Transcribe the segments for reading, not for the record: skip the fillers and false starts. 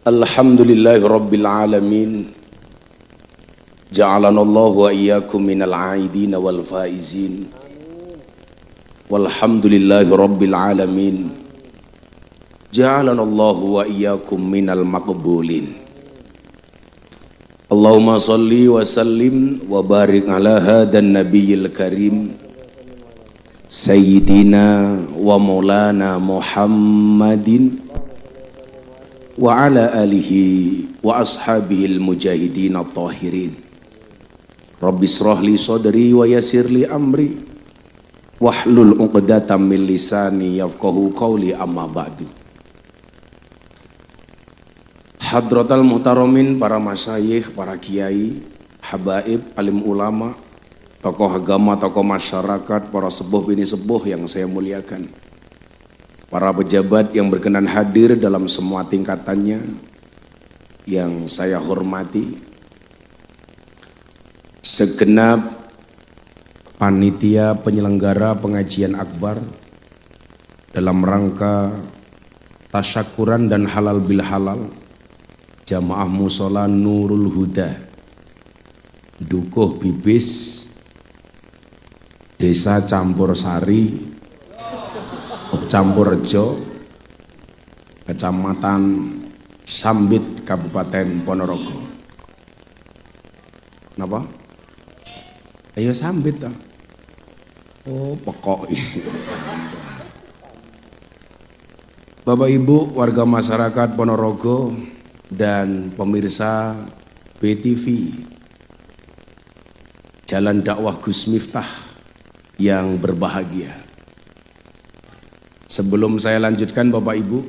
Alhamdulillahi Rabbil Alamin. Ja'alanallahu wa iyyakum minal aidin wal faizin. Walhamdulillahi Rabbil Alamin. Ja'alanallahu wa iyyakum minal maqbulin. Allahumma salli wa sallim wa barik ala hadan nabiyil karim Sayyidina wa maulana Muhammadin wa ala alihi wa ashabihil mujahidin at-tahirin. Rabbi israh li sadri wa yassir li amri wahlul 'uqdatam min lisani yafqahu qawli, amma ba'du. Hadratal muhtaramin, para masyayikh, para kiai, habaib, alim ulama, tokoh agama, tokoh masyarakat, para sepuh bini sepuh yang saya muliakan, para pejabat yang berkenan hadir dalam semua tingkatannya yang saya hormati, segenap panitia penyelenggara pengajian akbar dalam rangka tasyakuran dan halal bil halal Jamaah Musola Nurul Huda Dukuh Bibis Desa Campur Sari Campur Rejo Kecamatan Sambit Kabupaten Ponorogo. Kenapa? Ayo Sambit toh. Oh pokok. Bapak Ibu warga masyarakat Ponorogo dan pemirsa BTV Jalan Dakwah Gus Miftah yang berbahagia. Sebelum saya lanjutkan Bapak Ibu,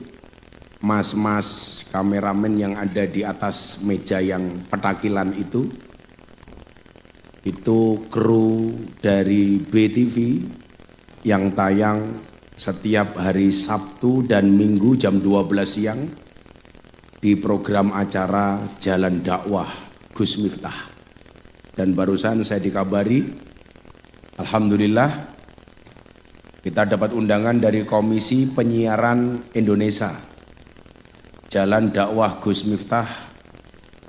mas-mas kameramen yang ada di atas meja yang petakilan itu kru dari BTV yang tayang setiap hari Sabtu dan Minggu jam 12 siang di program acara Jalan Dakwah Gus Miftah. Dan barusan saya dikabari, alhamdulillah kita dapat undangan dari Komisi Penyiaran Indonesia. Jalan Dakwah Gus Miftah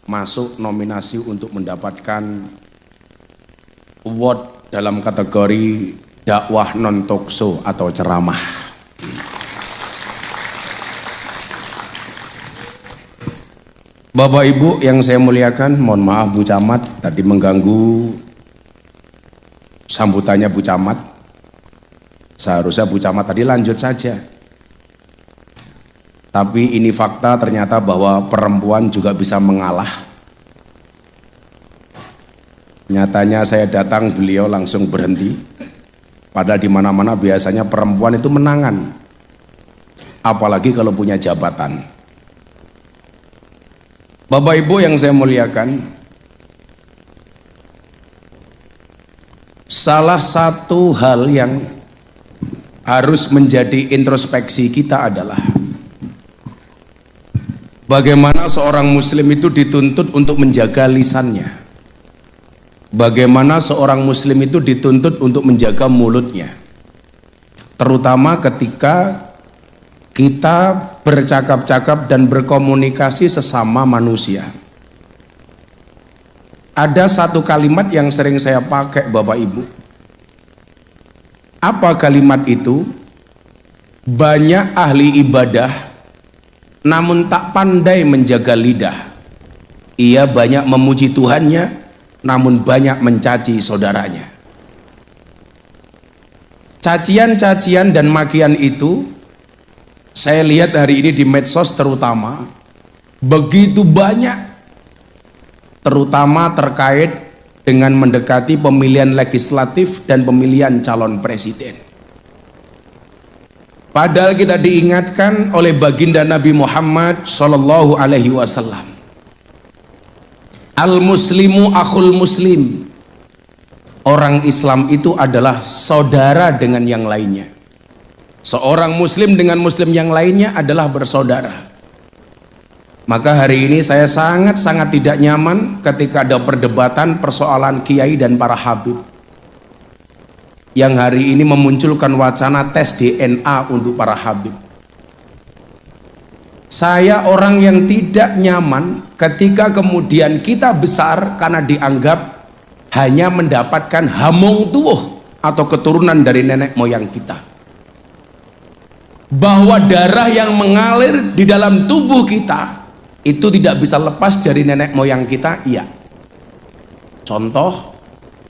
masuk nominasi untuk mendapatkan award dalam kategori dakwah non talkshow atau ceramah. Bapak Ibu yang saya muliakan, mohon maaf Bu Camat tadi mengganggu sambutannya Bu Camat. Seharusnya Bu Camat tadi lanjut saja. Tapi ini fakta ternyata bahwa perempuan juga bisa mengalah. Nyatanya saya datang, beliau langsung berhenti. Padahal di mana-mana biasanya perempuan itu menangan. Apalagi kalau punya jabatan. Bapak Ibu yang saya muliakan, salah satu hal yang harus menjadi introspeksi kita adalah bagaimana seorang muslim itu dituntut untuk menjaga lisannya. Bagaimana seorang muslim itu dituntut untuk menjaga mulutnya. Terutama ketika kita bercakap-cakap dan berkomunikasi sesama manusia. Ada satu kalimat yang sering saya pakai Bapak Ibu. Apa kalimat itu? Banyak ahli ibadah namun tak pandai menjaga lidah. Ia banyak memuji Tuhannya namun banyak mencaci saudaranya. Cacian-cacian dan makian itu saya lihat hari ini di medsos terutama begitu banyak, terutama terkait dengan mendekati pemilihan legislatif dan pemilihan calon presiden. Padahal kita diingatkan oleh baginda Nabi Muhammad sallallahu alaihi wasallam, al muslimu akhul muslim. Orang Islam itu adalah saudara dengan yang lainnya. Seorang muslim dengan muslim yang lainnya adalah bersaudara. Maka hari ini saya sangat-sangat tidak nyaman ketika ada perdebatan persoalan kiai dan para habib yang hari ini memunculkan wacana tes DNA untuk para habib. Saya orang yang tidak nyaman ketika kemudian kita besar karena dianggap hanya mendapatkan hamong tuwuh atau keturunan dari nenek moyang kita. Bahwa darah yang mengalir di dalam tubuh kita itu tidak bisa lepas dari nenek moyang kita, iya. Contoh,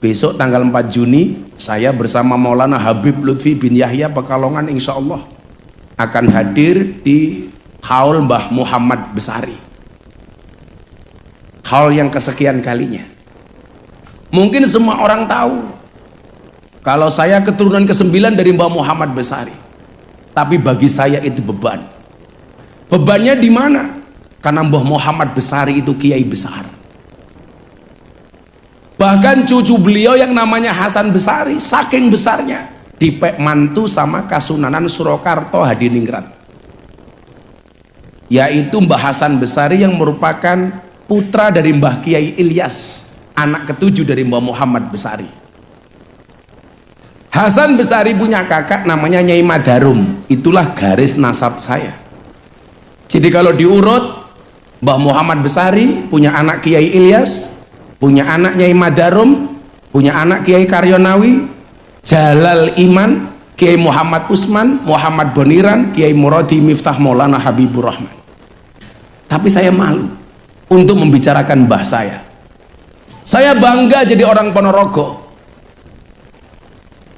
besok tanggal 4 Juni saya bersama Maulana Habib Lutfi bin Yahya Pekalongan insya Allah akan hadir di Haul Mbah Muhammad Besari. Haul yang kesekian kalinya. Mungkin semua orang tahu kalau saya keturunan ke-9 dari Mbah Muhammad Besari. Tapi bagi saya itu beban. Bebannya di mana? Karena Mbah Muhammad Besari itu kiai besar. Bahkan cucu beliau yang namanya Hasan Besari, saking besarnya dipek mantu sama Kasunanan Surakarta Hadiningrat, yaitu Mbah Hasan Besari yang merupakan putra dari Mbah Kiai Ilyas, anak ketujuh dari Mbah Muhammad Besari. Hasan Besari punya kakak namanya Nyai Madarum, itulah garis nasab saya. Jadi kalau diurut, Mbah Muhammad Besari punya anak Kiai Ilyas, punya anak Nyai Madarum, punya anak Kiai Karyonawi, Jalal Iman, Kiai Muhammad Usman, Muhammad Boniran, Kiai Muradi Miftah Maulana Habibur Rahman. Tapi saya malu untuk membicarakan mbah saya. Saya bangga jadi orang Ponorogo.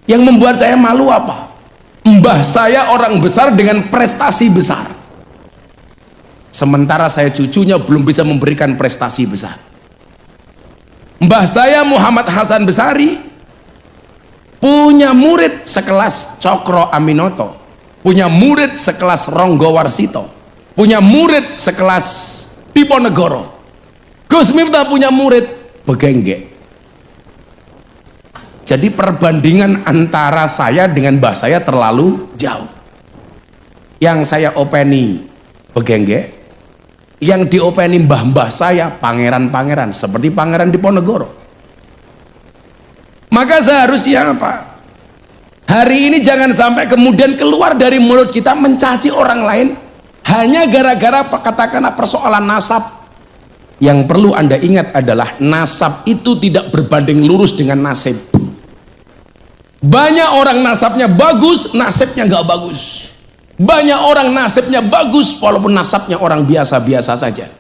Yang membuat saya malu apa? Mbah saya orang besar dengan prestasi besar. Sementara saya cucunya belum bisa memberikan prestasi besar. Mbah saya Muhammad Hasan Besari punya murid sekelas Cokro Aminoto, punya murid sekelas Ronggo Warsito, punya murid sekelas Diponegoro. Gus Miftah punya murid Begengge. Jadi perbandingan antara saya dengan mbah saya terlalu jauh. Yang saya openi Begengge, yang diopeni mbah-mbah saya pangeran-pangeran seperti Pangeran Diponegoro. Maka seharusnya apa? Hari ini jangan sampai kemudian keluar dari mulut kita mencaci orang lain hanya gara-gara katakanlah persoalan nasab. Yang perlu Anda ingat adalah nasab itu tidak berbanding lurus dengan nasib. Banyak orang nasabnya bagus, nasibnya nggak bagus. Banyak orang nasibnya bagus walaupun nasabnya orang biasa-biasa saja.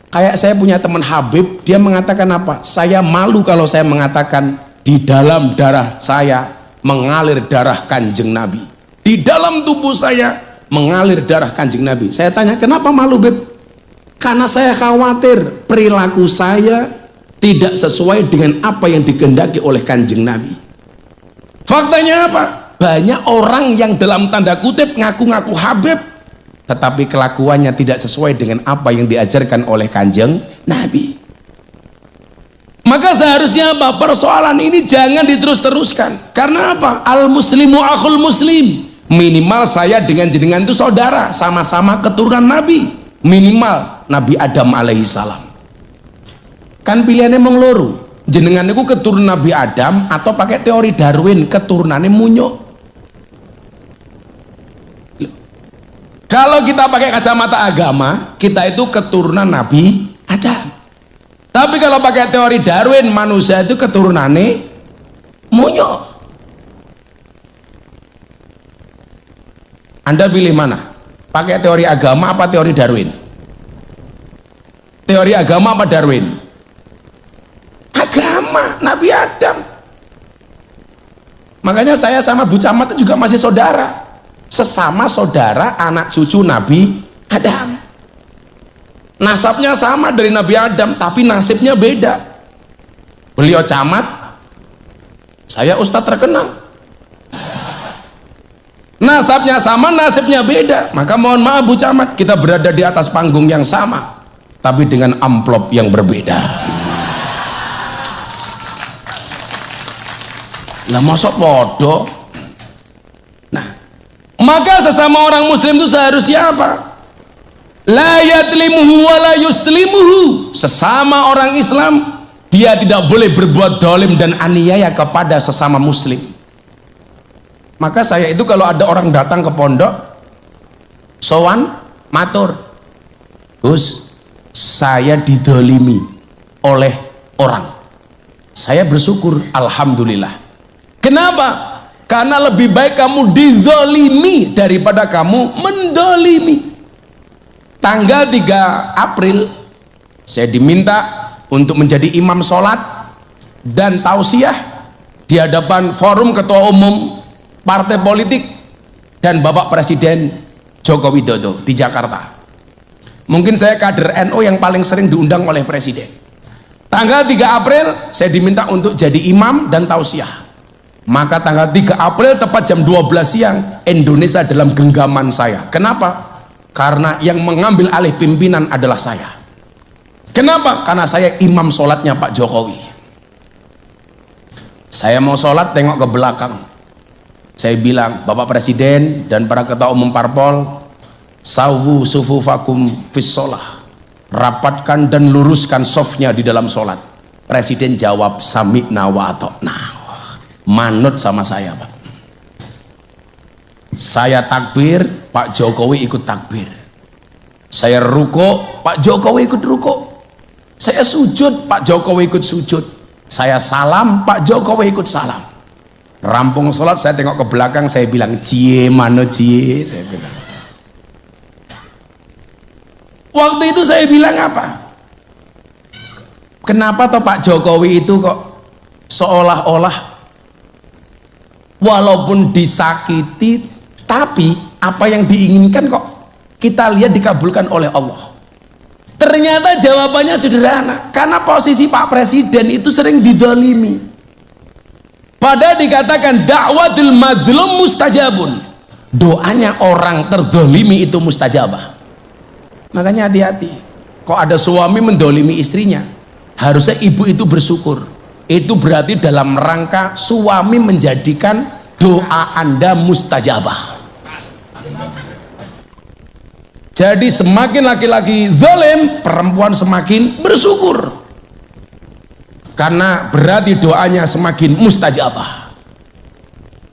Kayak saya punya teman Habib, dia mengatakan apa? Saya malu kalau saya mengatakan di dalam darah saya mengalir darah Kanjeng Nabi. Di dalam tubuh saya mengalir darah Kanjeng Nabi. Saya tanya, kenapa malu, Beb? Karena saya khawatir perilaku saya tidak sesuai dengan apa yang dikehendaki oleh Kanjeng Nabi. Faktanya apa? Banyak orang yang dalam tanda kutip ngaku-ngaku Habib, tetapi kelakuannya tidak sesuai dengan apa yang diajarkan oleh Kanjeng Nabi. Maka seharusnya apa? Persoalan ini jangan diterus-teruskan. Karena apa? Al muslimu akhul muslim. Minimal saya dengan jenengan itu saudara, sama-sama keturunan Nabi. Minimal Nabi Adam alaihissalam. Kan pilihannya mengeluruh. Jenengan itu keturunan Nabi Adam atau pakai teori Darwin keturunannya munyuk. Kalau kita pakai kacamata agama, kita itu keturunan Nabi Adam. Tapi kalau pakai teori Darwin, manusia itu keturunannya munyuk. Anda pilih mana? Pakai teori agama apa teori Darwin? Teori agama apa Darwin? Agama, Nabi Adam. Makanya saya sama Bu Camat juga masih saudara. Sesama saudara anak cucu Nabi Adam. Nasabnya sama dari Nabi Adam, tapi nasibnya beda. Beliau camat, saya ustadz terkenal. Nasabnya sama, nasibnya beda. Maka mohon maaf Bu Camat, kita berada di atas panggung yang sama, tapi dengan amplop yang berbeda. Lah mosok podo. Nah, maka sesama orang muslim itu seharusnya apa? La yadlimuhu wa la yuslimuhu. Sesama orang Islam, dia tidak boleh berbuat dolim dan aniaya kepada sesama muslim. Maka saya itu kalau ada orang datang ke pondok, sowan matur, Gus, saya didolimi oleh orang, saya bersyukur, alhamdulillah. Kenapa? Karena lebih baik kamu dizolimi daripada kamu mendolimi. Tanggal 3 April saya diminta untuk menjadi imam sholat dan tausiah di hadapan forum ketua umum partai politik dan Bapak Presiden Joko Widodo di Jakarta. Mungkin saya kader NU yang paling sering diundang oleh Presiden. Tanggal 3 April saya diminta untuk jadi imam dan tausiah. Maka tanggal 3 April tepat jam 12 siang Indonesia dalam genggaman saya. Kenapa? Karena yang mengambil alih pimpinan adalah saya. Kenapa? Karena saya imam sholatnya Pak Jokowi. Saya mau sholat tengok ke belakang, saya bilang, Bapak Presiden dan para ketua umum parpol, sawu sufufakum fis sholah, rapatkan dan luruskan softnya di dalam sholat. Presiden jawab, sami'na wa ata'na. Manut sama saya, Pak. Saya takbir, Pak Jokowi ikut takbir. Saya ruko, Pak Jokowi ikut ruko. Saya sujud, Pak Jokowi ikut sujud. Saya salam, Pak Jokowi ikut salam. Rampung sholat, saya tengok ke belakang, saya bilang, cie manut cie, saya bilang. Waktu itu saya bilang apa? Kenapa toh Pak Jokowi itu kok seolah-olah walaupun disakiti, tapi apa yang diinginkan kok kita lihat dikabulkan oleh Allah. Ternyata jawabannya sederhana, karena posisi Pak Presiden itu sering didolimi. Padahal dikatakan dakwatul mazlum mustajabun, doanya orang terdolimi itu mustajabah. Makanya hati-hati, kok ada suami mendolimi istrinya, harusnya ibu itu bersyukur. Itu berarti dalam rangka suami menjadikan doa Anda mustajabah. Jadi semakin laki-laki zalim, perempuan semakin bersyukur, karena berarti doanya semakin mustajabah.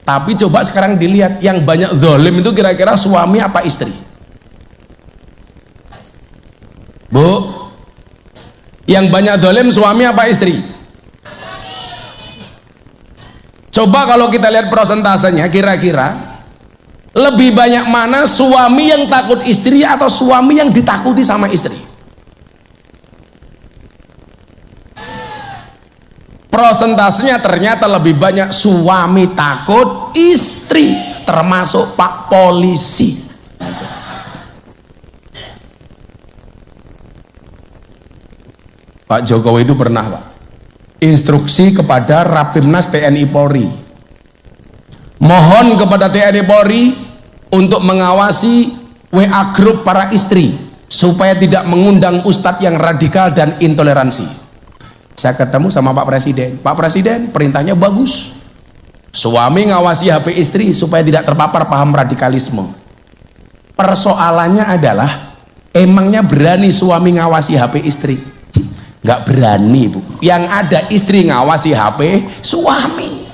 Tapi coba sekarang dilihat, yang banyak zalim itu kira-kira suami apa istri? Bu, yang banyak zalim suami apa istri? Coba kalau kita lihat persentasenya, kira-kira lebih banyak mana suami yang takut istri atau suami yang ditakuti sama istri? Persentasenya ternyata lebih banyak suami takut istri, termasuk Pak Polisi. Pak Jokowi itu pernah, Pak, instruksi kepada Rapimnas TNI Polri, mohon kepada TNI Polri untuk mengawasi WA grup para istri supaya tidak mengundang ustadz yang radikal dan intoleransi. Saya ketemu sama Pak Presiden. Pak Presiden, perintahnya bagus, suami ngawasi HP istri supaya tidak terpapar paham radikalisme. Persoalannya adalah, emangnya berani suami ngawasi HP istri? Nggak berani, Bu. Yang ada istri ngawasi HP suami.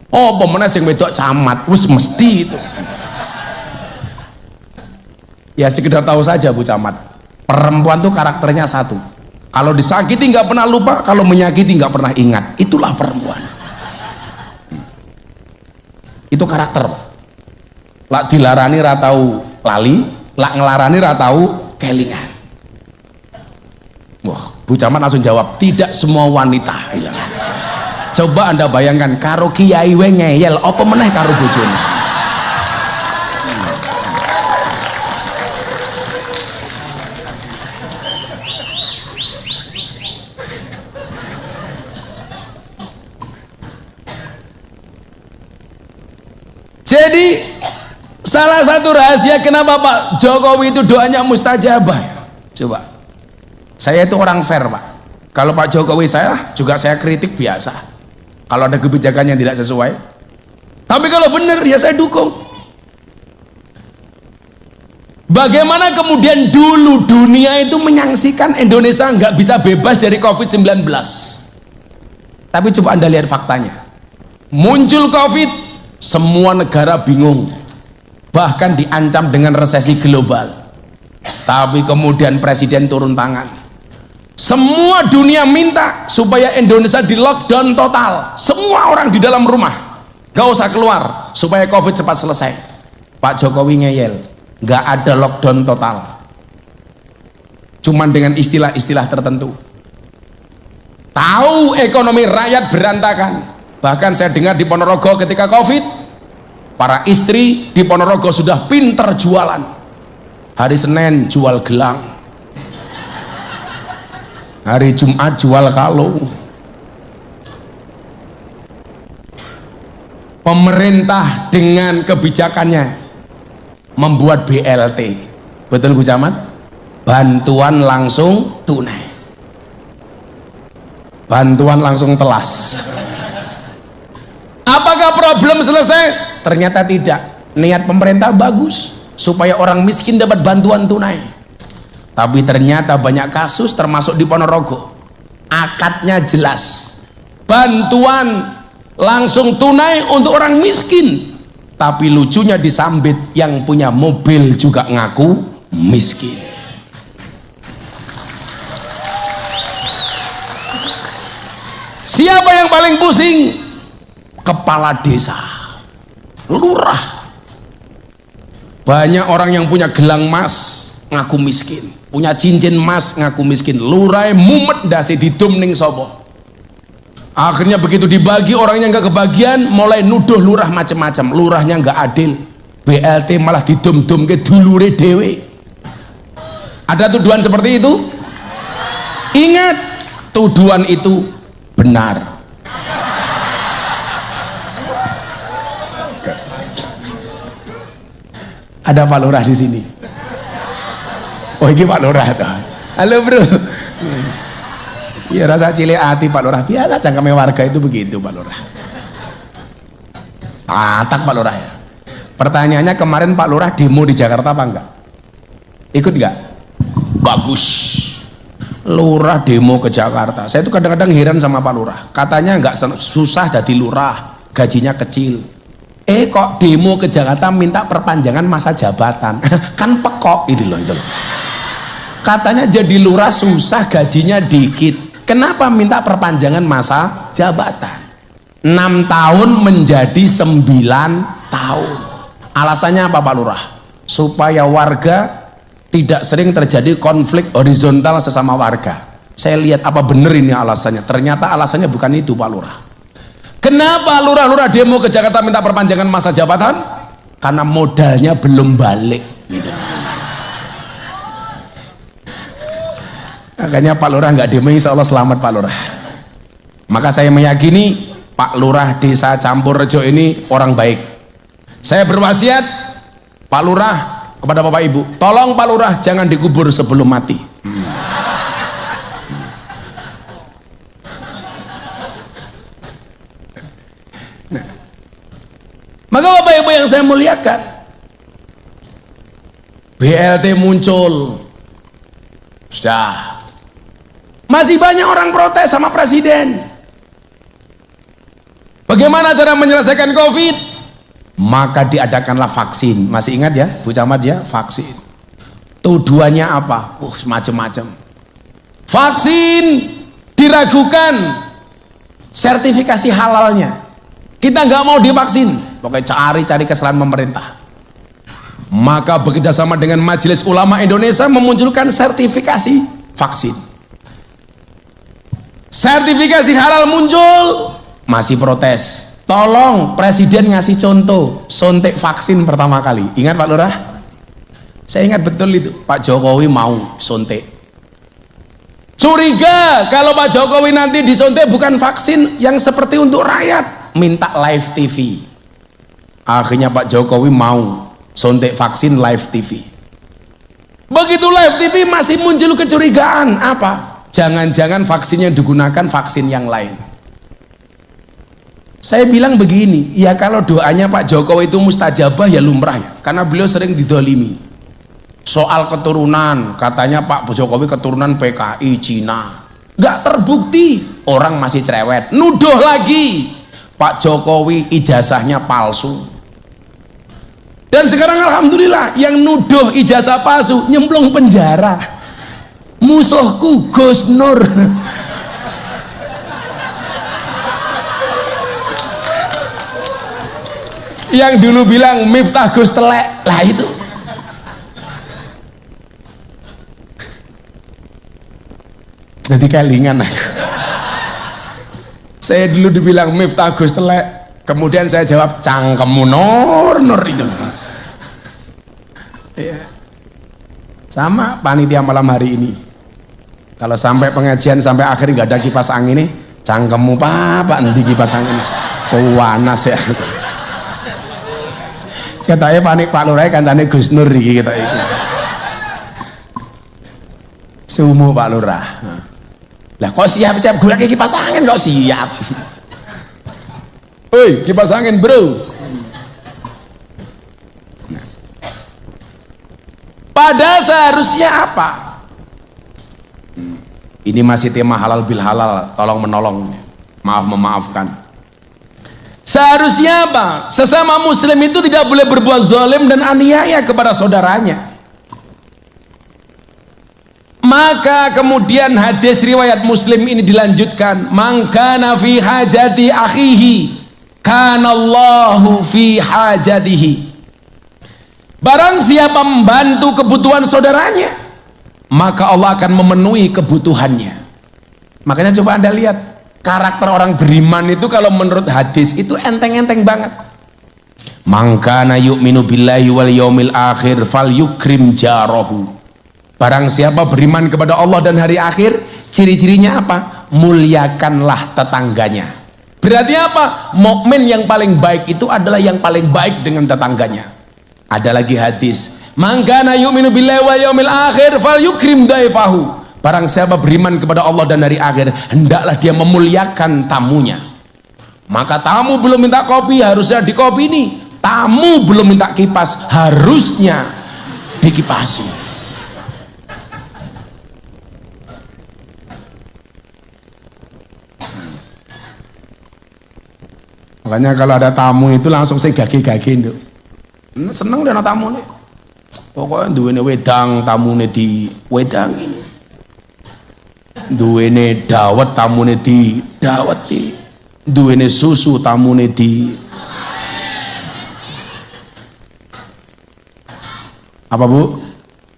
Oh, pemenang sing wedok camat, wis mesti itu. Ya sekedar tahu saja, Bu Camat, perempuan tuh karakternya satu, kalau disakiti nggak pernah lupa, kalau menyakiti nggak pernah ingat. Itulah perempuan. Itu karakter, Pak. Lak dilarani ratau lali, lak ngelarani ratau kelingan. Wah, Bu Camat langsung jawab, tidak semua wanita. Coba Anda bayangkan, karo kiai we ngeyel, apa meneh karo bojone. Jadi salah satu rahasia kenapa Pak Jokowi itu doanya mustajabah. Coba, saya itu orang fair, Pak. Kalau Pak Jokowi saya juga saya kritik biasa kalau ada kebijakan yang tidak sesuai, tapi kalau benar ya saya dukung. Bagaimana kemudian dulu dunia itu menyaksikan Indonesia nggak bisa bebas dari COVID-19, tapi coba Anda lihat faktanya, muncul COVID, semua negara bingung, bahkan diancam dengan resesi global. Tapi kemudian presiden turun tangan. Semua dunia minta supaya Indonesia di lockdown total, semua orang di dalam rumah, gak usah keluar supaya COVID cepat selesai. Pak Jokowi ngeyel, gak ada lockdown total, cuman dengan istilah-istilah tertentu. Tahu ekonomi rakyat berantakan. Bahkan saya dengar di Ponorogo ketika COVID, para istri di Ponorogo sudah pinter jualan. Hari Senin jual gelang, hari Jumat jual kalung. Pemerintah dengan kebijakannya membuat BLT, betul Bu Camat? Bantuan langsung tunai, bantuan langsung telas. Apakah problem selesai? Ternyata tidak. Niat pemerintah bagus supaya orang miskin dapat bantuan tunai, tapi ternyata banyak kasus termasuk di Ponorogo akadnya jelas, bantuan langsung tunai untuk orang miskin, tapi lucunya disambit yang punya mobil juga ngaku miskin. Siapa yang paling pusing? Kepala desa, lurah. Banyak orang yang punya gelang emas ngaku miskin, punya cincin emas ngaku miskin. Lurai mumet dasi didum ning sopo. Akhirnya begitu dibagi orangnya nggak kebagian, mulai nuduh lurah macam-macam. Lurahnya nggak adil, BLT malah didum-dum ke dulure dewe. Ada tuduhan seperti itu? Ingat, tuduhan itu benar. Ada Pak Lurah di sini. Oh, ini Pak Lurah tuh. Halo bro. Ya rasa cilik hati Pak Lurah, biasa cangkeme warga itu begitu Pak Lurah. Tatak Pak Lurah ya. Pertanyaannya, kemarin Pak Lurah demo di Jakarta apa enggak? Ikut enggak? Bagus. Lurah demo ke Jakarta. Saya itu kadang-kadang heran sama Pak Lurah. Katanya enggak susah jadi lurah, gajinya kecil. Kok demo ke Jakarta minta perpanjangan masa jabatan. Kan pekok itu loh. Katanya jadi lurah susah, gajinya dikit. Kenapa minta perpanjangan masa jabatan? 6 tahun menjadi 9 tahun. Alasannya apa Pak Lurah? Supaya warga tidak sering terjadi konflik horizontal sesama warga. Saya lihat apa bener ini alasannya. Ternyata alasannya bukan itu Pak Lurah. Kenapa lurah-lurah demo ke Jakarta minta perpanjangan masa jabatan? Karena modalnya belum balik gitu. Makanya Pak Lurah nggak demo, insya Allah selamat Pak Lurah. Maka saya meyakini Pak Lurah Desa Campurrejo ini orang baik. Saya berwasiat Pak Lurah kepada Bapak Ibu, tolong Pak Lurah jangan dikubur sebelum mati. Nah, maka Bapak Ibu yang saya muliakan, BLT muncul, sudah masih banyak orang protes sama presiden. Bagaimana cara menyelesaikan COVID? Maka diadakanlah vaksin. Masih ingat ya Bu Camat ya, vaksin. Tuduhannya apa? Macam-macam. Vaksin diragukan sertifikasi halalnya. Kita nggak mau divaksin, pokoknya cari kesalahan pemerintah. Maka bekerjasama dengan Majelis Ulama Indonesia memunculkan sertifikasi vaksin. Sertifikasi halal muncul, masih protes. Tolong presiden ngasih contoh suntik vaksin pertama kali. Ingat Pak Lurah? Saya ingat betul itu. Pak Jokowi mau suntik. Curiga kalau Pak Jokowi nanti disuntik bukan vaksin yang seperti untuk rakyat, minta live TV. Akhirnya Pak Jokowi mau suntik vaksin live TV. Begitu live TV masih muncul kecurigaan. Apa? Jangan-jangan vaksin yang digunakan vaksin yang lain. Saya bilang begini, ya kalau doanya Pak Jokowi itu mustajabah ya lumrah ya, karena beliau sering didolimi. Soal keturunan, katanya Pak Jokowi keturunan PKI Cina, nggak terbukti, orang masih cerewet, nuduh lagi Pak Jokowi ijazahnya palsu. Dan sekarang alhamdulillah yang nuduh ijazah palsu nyemplung penjara. Musuhku Gus Nur. Yang dulu bilang Miftah Gus Telek, lah itu. Jadi kelingan aku. Saya dulu dibilang Miftah Gus Telek, kemudian saya jawab cangkemmu Nur itu. Ya. Sama panitia malam hari ini. Kalau sampai pengajian sampai akhir nggak ada kipas angin nih, cangkemmu Pak nanti kipas angin. Panas ya. Katanya panik Pak Lurah kancane Gus Nur iki kita itu. Sumu Pak Lurah. Lah kok siap-siap golek kipas angin kok siap. Oi, kipas angin, Bro. Padahal seharusnya apa? Ini masih tema halal bil halal, tolong menolong. Maaf memaafkan. Seharusnya apa? Sesama muslim itu tidak boleh berbuat zalim dan aniaya kepada saudaranya. Maka kemudian hadis riwayat Muslim ini dilanjutkan, man kana fi hajati akhihi kanallahu fi hajatihi. Barang siapa membantu kebutuhan saudaranya, maka Allah akan memenuhi kebutuhannya. Makanya coba Anda lihat karakter orang beriman itu kalau menurut hadis itu enteng-enteng banget. Man kana yu'minu billahi wal yaumil akhir falyukrim jarahu. Barang siapa beriman kepada Allah dan hari akhir, ciri-cirinya apa? Muliakanlah tetangganya. Berarti apa? Mukmin yang paling baik itu adalah yang paling baik dengan tetangganya. Ada lagi hadis, man kana yu'minu billahi wal yaumil akhir falyukrim daifahu. Barang siapa beriman kepada Allah dan hari akhir, hendaklah dia memuliakan tamunya. Maka tamu belum minta kopi, harusnya dikopi nih. Tamu belum minta kipas, harusnya dikipasi. Makanya kalau ada tamu itu langsung saya gage-gage nduk. Seneng deh tamu nih. Pokoknya duwene wedang tamune di wedangi. Duwene dawet tamune di daweti. Duwene susu tamune di apa Bu?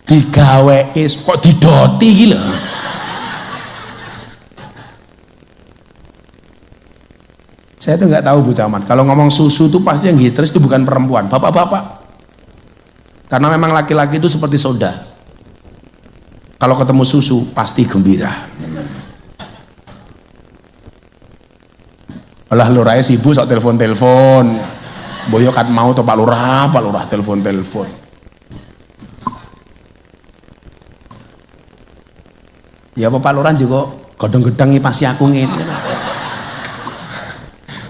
Digaweke kok didoti iki lho. Saya tuh nggak tahu Bu Camat, kalau ngomong susu tuh pasti yang histeris itu bukan perempuan, bapak-bapak. Karena memang laki-laki itu seperti soda. Kalau ketemu susu pasti gembira. Alah lurahnya sibuk sok telepon-telepon. Boyo kan mau tuh Pak Lurah telepon-telepon. Ya Pak Lurah juga godong-godong pasti aku ngene.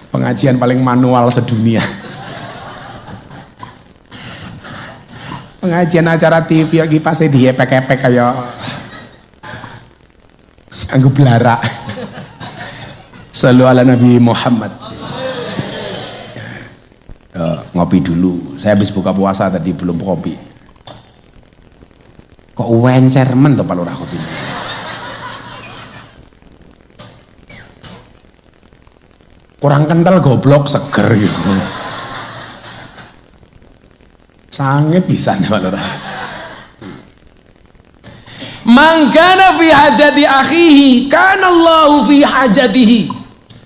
Pengajian paling manual sedunia. Pengajian acara TV lagi pasti diepek-epek kayak anggo blara. Shallu ala Nabi Muhammad. Ngopi dulu. Saya habis buka puasa tadi belum kopi. Kok wencermen tuh Pak Lurah kopi. Kurang kental goblok seger gitu. Sangat bisa nih Pak Lurah. Man kana fi hajati akhihi kanallahu fi hajatihi.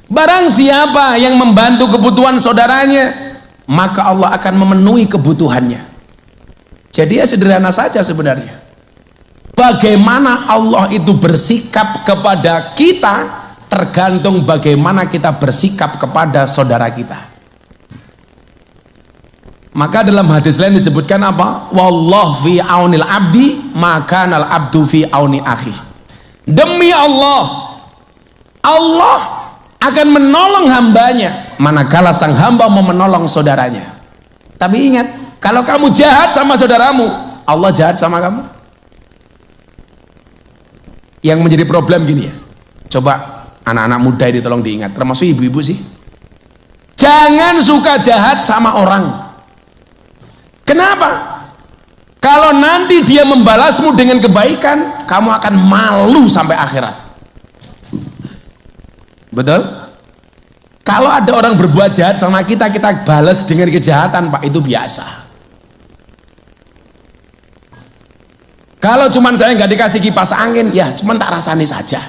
Barang siapa yang membantu kebutuhan saudaranya, maka Allah akan memenuhi kebutuhannya. Jadi ya sederhana saja sebenarnya. Bagaimana Allah itu bersikap kepada kita tergantung bagaimana kita bersikap kepada saudara kita. Maka dalam hadis lain disebutkan apa? Wallahu fi aunil abdi maka nal abdu fi auni akhi. Demi Allah, Allah akan menolong hambanya manakala sang hamba mau menolong saudaranya. Tapi ingat, kalau kamu jahat sama saudaramu, Allah jahat sama kamu. Yang menjadi problem gini ya, coba anak-anak muda ini tolong diingat, termasuk ibu-ibu sih, jangan suka jahat sama orang. Kenapa? Kalau nanti dia membalasmu dengan kebaikan, kamu akan malu sampai akhirat. Betul? Kalau ada orang berbuat jahat sama kita, kita balas dengan kejahatan, Pak, itu biasa. Kalau cuman saya nggak dikasih kipas angin, ya cuman tak rasani saja,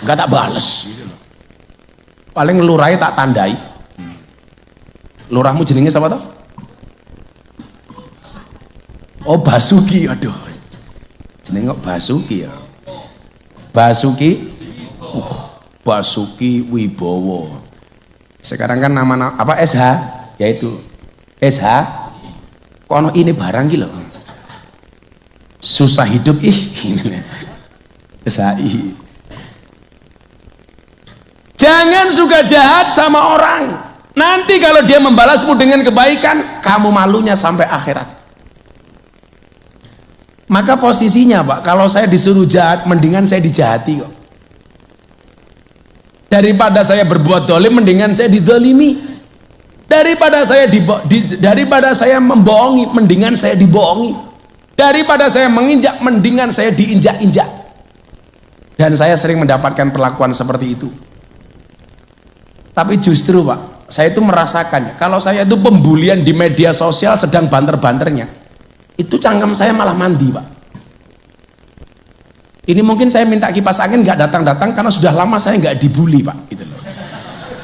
nggak tak bales. Paling lurai tak tandai. Lurahmu jenenge siapa toh? Oh, Basuki. Aduh, jenenge kok Basuki ya. Basuki, Basuki Wibowo. Sekarang kan nama apa, SH, yaitu SH. Kono ini barang gitu. Susah hidup ini. SHI. Jangan suka jahat sama orang. Nanti kalau dia membalasmu dengan kebaikan, kamu malunya sampai akhirat. Maka posisinya, Pak, kalau saya disuruh jahat, mendingan saya dijahati kok. Daripada saya berbuat dolim, mendingan saya didolimi. Daripada saya membohongi, mendingan saya dibohongi. Daripada saya menginjak, mendingan saya diinjak-injak. Dan saya sering mendapatkan perlakuan seperti itu. Tapi justru, Pak, saya itu merasakannya. Kalau saya itu pembulian di media sosial sedang banter-banternya, itu cangkem saya malah mandi, Pak. Ini mungkin saya minta kipas angin nggak datang-datang karena sudah lama saya nggak dibully, Pak, gitu loh.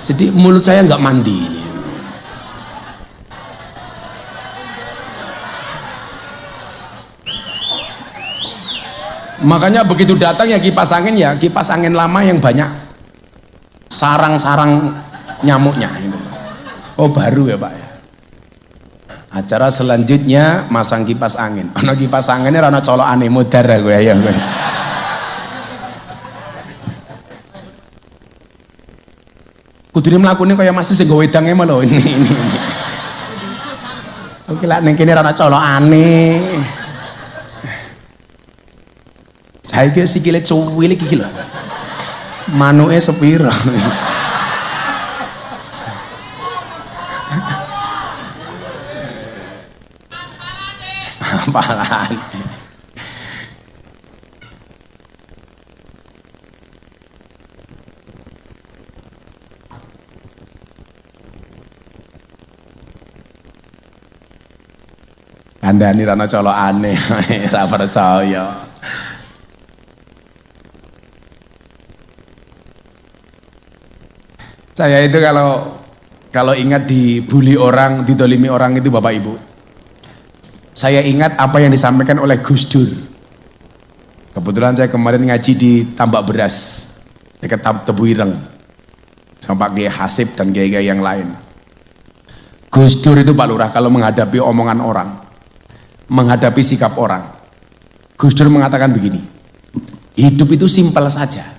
Jadi mulut saya nggak mandi ini. Makanya begitu datang ya kipas angin lama yang banyak sarang-sarang nyamuknya gitu. Oh, baru ya, Pak ya. Acara selanjutnya masang kipas angin. Ana kipas anginnya ana colokane modar gue ya gue. Kudune mlakune kaya masih sing go wedange lho ini. Oke lah ning kene ana colokane. Saiki sikile cuwilik iki lho. Manuke sepira. Apalan. Kandhani rana colokane, ora percaya. Saya itu kalau ingat dibully orang, didolimi orang itu, Bapak Ibu, saya ingat apa yang disampaikan oleh Gus Dur. Kebetulan saya kemarin ngaji di Tambak Beras dekat Tebu Ireng sama Pak Kiai Hasib dan kiai-kiai yang lain. Gus Dur itu, Pak Lurah, kalau menghadapi omongan orang, menghadapi sikap orang, Gus Dur mengatakan begini, hidup itu simpel saja.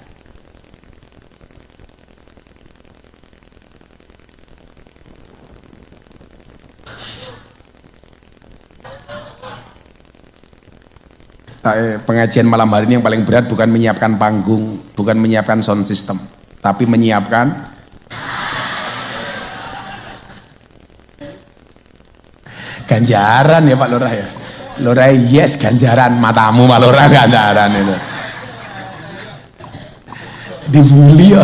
Pengajian malam hari ini yang paling berat bukan menyiapkan panggung, bukan menyiapkan sound system, tapi menyiapkan ganjaran ya Pak Lurah ya. Lurah yes ganjaran, matamu Pak Lurah ganjaran itu. Dibully ya.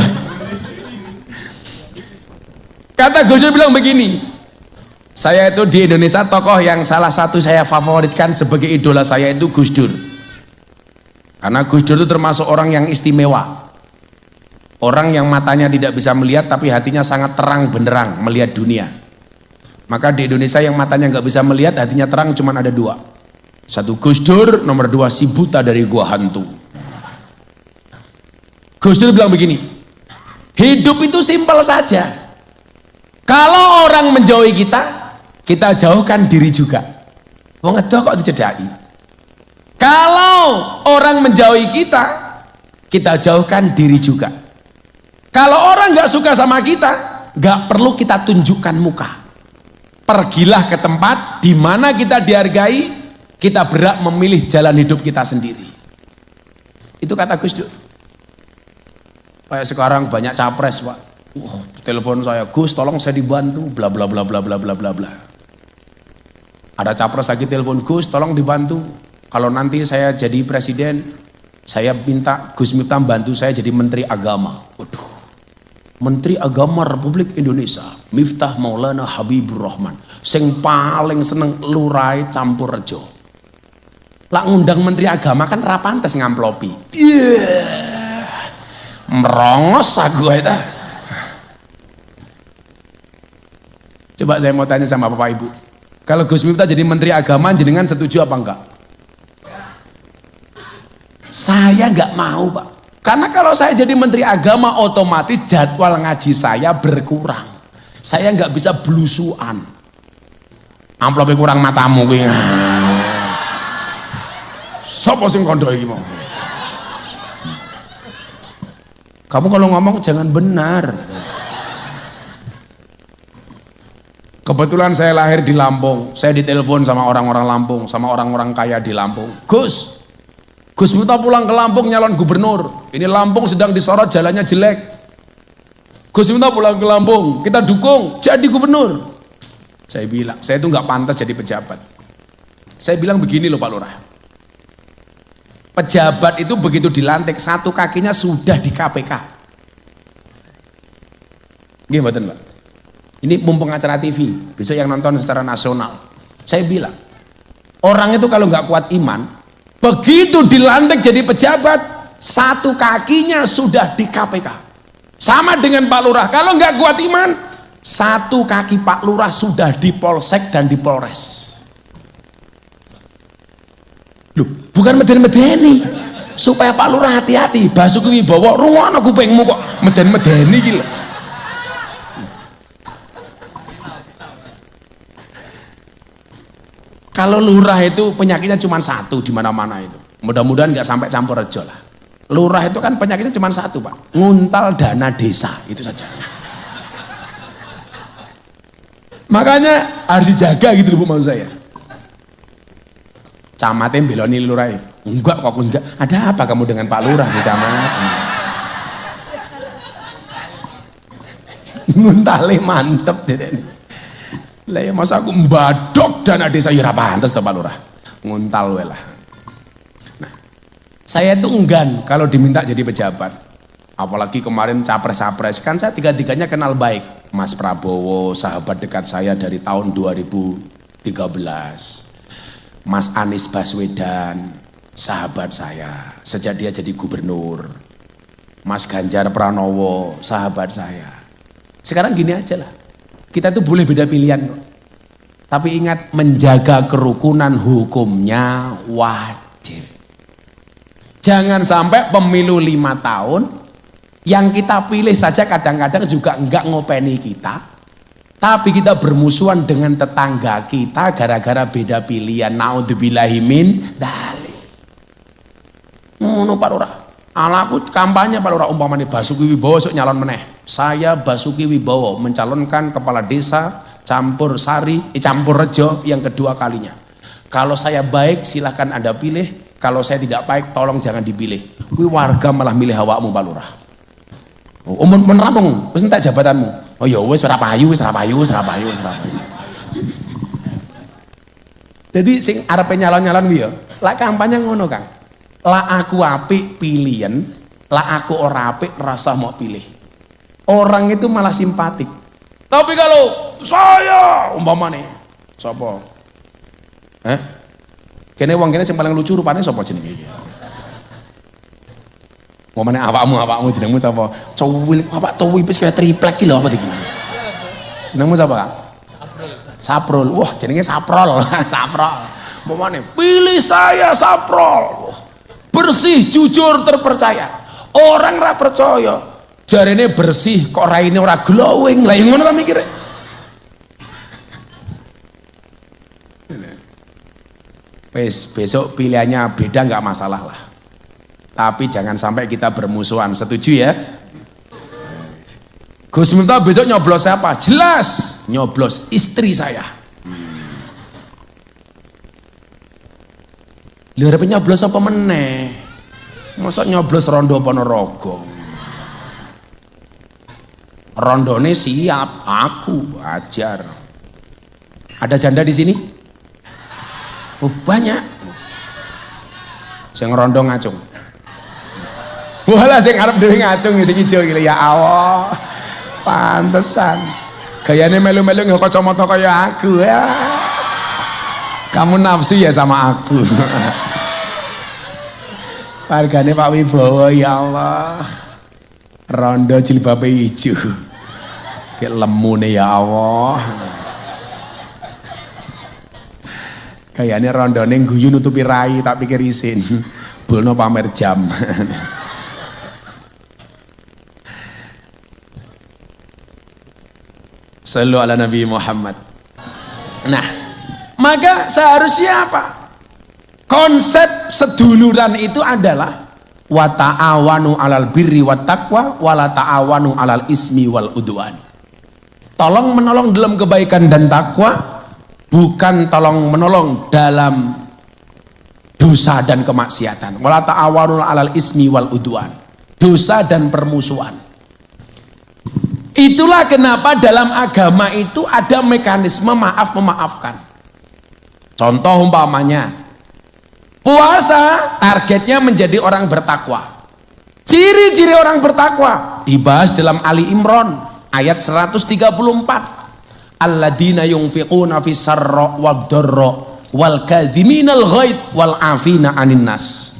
Kata Gus Dur bilang begini, saya itu di Indonesia tokoh yang salah satu saya favoritkan sebagai idola saya itu Gus Dur. Karena Gus Dur itu termasuk orang yang istimewa. Orang yang matanya tidak bisa melihat tapi hatinya sangat terang benderang melihat dunia. Maka di Indonesia yang matanya nggak bisa melihat, hatinya terang cuma ada dua. Satu Gus Dur, nomor dua si buta dari gua hantu. Gus Dur bilang begini, hidup itu simpel saja. Kalau orang menjauhi kita, kita jauhkan diri juga. Wong edo kok dicedhaki. Kalau orang menjauhi kita, kita jauhkan diri juga. Kalau orang nggak suka sama kita, nggak perlu kita tunjukkan muka. Pergilah ke tempat di mana kita dihargai, kita berhak memilih jalan hidup kita sendiri. Itu kata Gus Dur. Kayak sekarang banyak capres, Pak. Telepon saya, Gus tolong saya dibantu, bla bla bla bla bla bla bla bla. Ada capres lagi telepon, Gus tolong dibantu. Kalau nanti saya jadi presiden, saya minta Gus Miftah bantu saya jadi Menteri Agama. Waduh, Menteri Agama Republik Indonesia, Miftah Maulana Habibur Rahman, sing paling seneng lurai campur rejo. Lah ngundang Menteri Agama kan ra pantes ngamplopi. Merongos aku itu. Coba saya mau tanya sama Bapak Ibu, kalau Gus Miftah jadi Menteri Agama, jenengan setuju apa enggak? Saya enggak mau, Pak. Karena kalau saya jadi Menteri Agama, otomatis jadwal ngaji saya berkurang. Saya enggak bisa belusuan. Amplopnya kurang matamu kuwi. Sopo sing kondo iki mau? Kamu kalau ngomong jangan benar. Kebetulan saya lahir di Lampung, saya ditelepon sama orang-orang Lampung, sama orang-orang kaya di Lampung. Gus Miftah pulang ke Lampung nyalon gubernur. Ini Lampung sedang disorot jalannya jelek. Gus Miftah pulang ke Lampung, kita dukung jadi gubernur. Saya bilang, saya itu nggak pantas jadi pejabat. Saya bilang begini loh Pak Lurah. Pejabat itu begitu dilantik, satu kakinya sudah di KPK. Gimana Mbak? Ini mumpung acara TV, besok yang nonton secara nasional. Saya bilang, orang itu kalau nggak kuat iman, begitu dilantik jadi pejabat, satu kakinya sudah di KPK. Sama dengan Pak Lurah, kalau nggak kuat iman, satu kaki Pak Lurah sudah di Polsek dan di Polres. Loh, bukan meden-medeni, supaya Pak Lurah hati-hati. Basuki Wibowo, rungono kupingmu kok meden-medeni gitu. Kalau lurah itu penyakitnya cuma satu di mana-mana itu. Mudah-mudahan nggak sampai campur rejo lah. Lurah itu kan penyakitnya cuma satu Pak, nguntal dana desa, itu saja. Makanya harus dijaga gitu loh Bu maksud saya. Camatnya beloni lurah. Enggak kok enggak. Ada apa kamu dengan Pak Lurah di camat? Nguntale mantep deh ini. Lah ya masa aku mbadok dana desa ya ora pantes to Pak Lurah. Nguntal wae lah. Nah, saya itu enggan kalau diminta jadi pejabat. Apalagi kemarin capres-capres kan saya tiga-tiganya kenal baik. Mas Prabowo sahabat dekat saya dari tahun 2013. Mas Anies Baswedan sahabat saya sejak dia jadi gubernur. Mas Ganjar Pranowo sahabat saya. Sekarang gini aja lah. Kita tuh boleh beda pilihan, tapi ingat menjaga kerukunan hukumnya wajib. Jangan sampai pemilu 5 tahun yang kita pilih saja kadang-kadang juga enggak ngopeni kita, tapi kita bermusuhan dengan tetangga kita gara-gara beda pilihan. Naudzubillahi min dzalik. Ngono Pak Lurah. Alaku kampanye Pak Lurah umpamane Basuki Wibowo sok nyalon meneh. Saya Basuki Wibowo mencalonkan kepala desa campur rejo yang kedua kalinya. Kalau saya baik silahkan Anda pilih, kalau saya tidak baik tolong jangan dipilih. Kuwi warga malah milih awakmu Pak Lurah. Oh men rampung, wis entek jabatanmu. Oh ya wis ora payu. Jadi sing arepe nyalon-nyalon kuwi ya, lak kampanye ngono Kang. Lah aku apik pilihan, lah aku ora apik rasa mau pilih. Orang itu malah simpatik. Tapi kalau saya umpamane sapa? Kene wong kene sing paling lucu rupane sapa jenenge iki? Umpamane awakmu jenengmu sapa? Cowil apa tuwi wis kaya triplek iki lho apa iki? Jenengmu sapa, Kang? Saprul. Wah, jenenge Saprol. Saprol. Umpamane pilih saya Saprol. Bersih, jujur, terpercaya. Orang ra percaya. Jarene bersih kok raine ora glowing. Lah ngono ta mikire. Wes besok pilihannya beda nggak masalah lah. Tapi jangan sampai kita bermusuhan. Setuju ya? Gus Miftah besok nyoblos siapa? Jelas nyoblos istri saya. Lha arep nyoblos apa meneh? Mosok nyoblos Rondo Ponorogo. Rondone siap, aku ajar. Ada janda di sini? Oh, banyak. Sing rondo ngacung. Walah sing arep dhewe ngacung sing ijo iki ya Allah. Pantesan. Gayane melu-melu nggo kacamata kaya aku ya. Kamu nafsu ya sama aku. Hargane Pak Wibowo ya Allah. Rondo jilbabe ijo. Kayak lemune ya Allah. Kayaknya rondone guyu nutupi rai tak pikir isin. Bulno pamer jam. Sallu ala Nabi Muhammad. Nah, maka seharusnya apa? Konsep seduluran itu adalah wa ta'awanu alal birri wat taqwa wa la ta'awanu alal ismi wal udwan. Tolong menolong dalam kebaikan dan takwa, bukan tolong menolong dalam dosa dan kemaksiatan. Wa la ta'awanu alal ismi wal udwan. Dosa dan permusuhan. Itulah kenapa dalam agama itu ada mekanisme maaf memaafkan. Contoh umpamanya puasa targetnya menjadi orang bertakwa. Ciri-ciri orang bertakwa dibahas dalam Ali Imran ayat 134. Alladzina yunfiquna fis sarra wad dharra wal kadhiminal ghaid wal afina 'anil nas.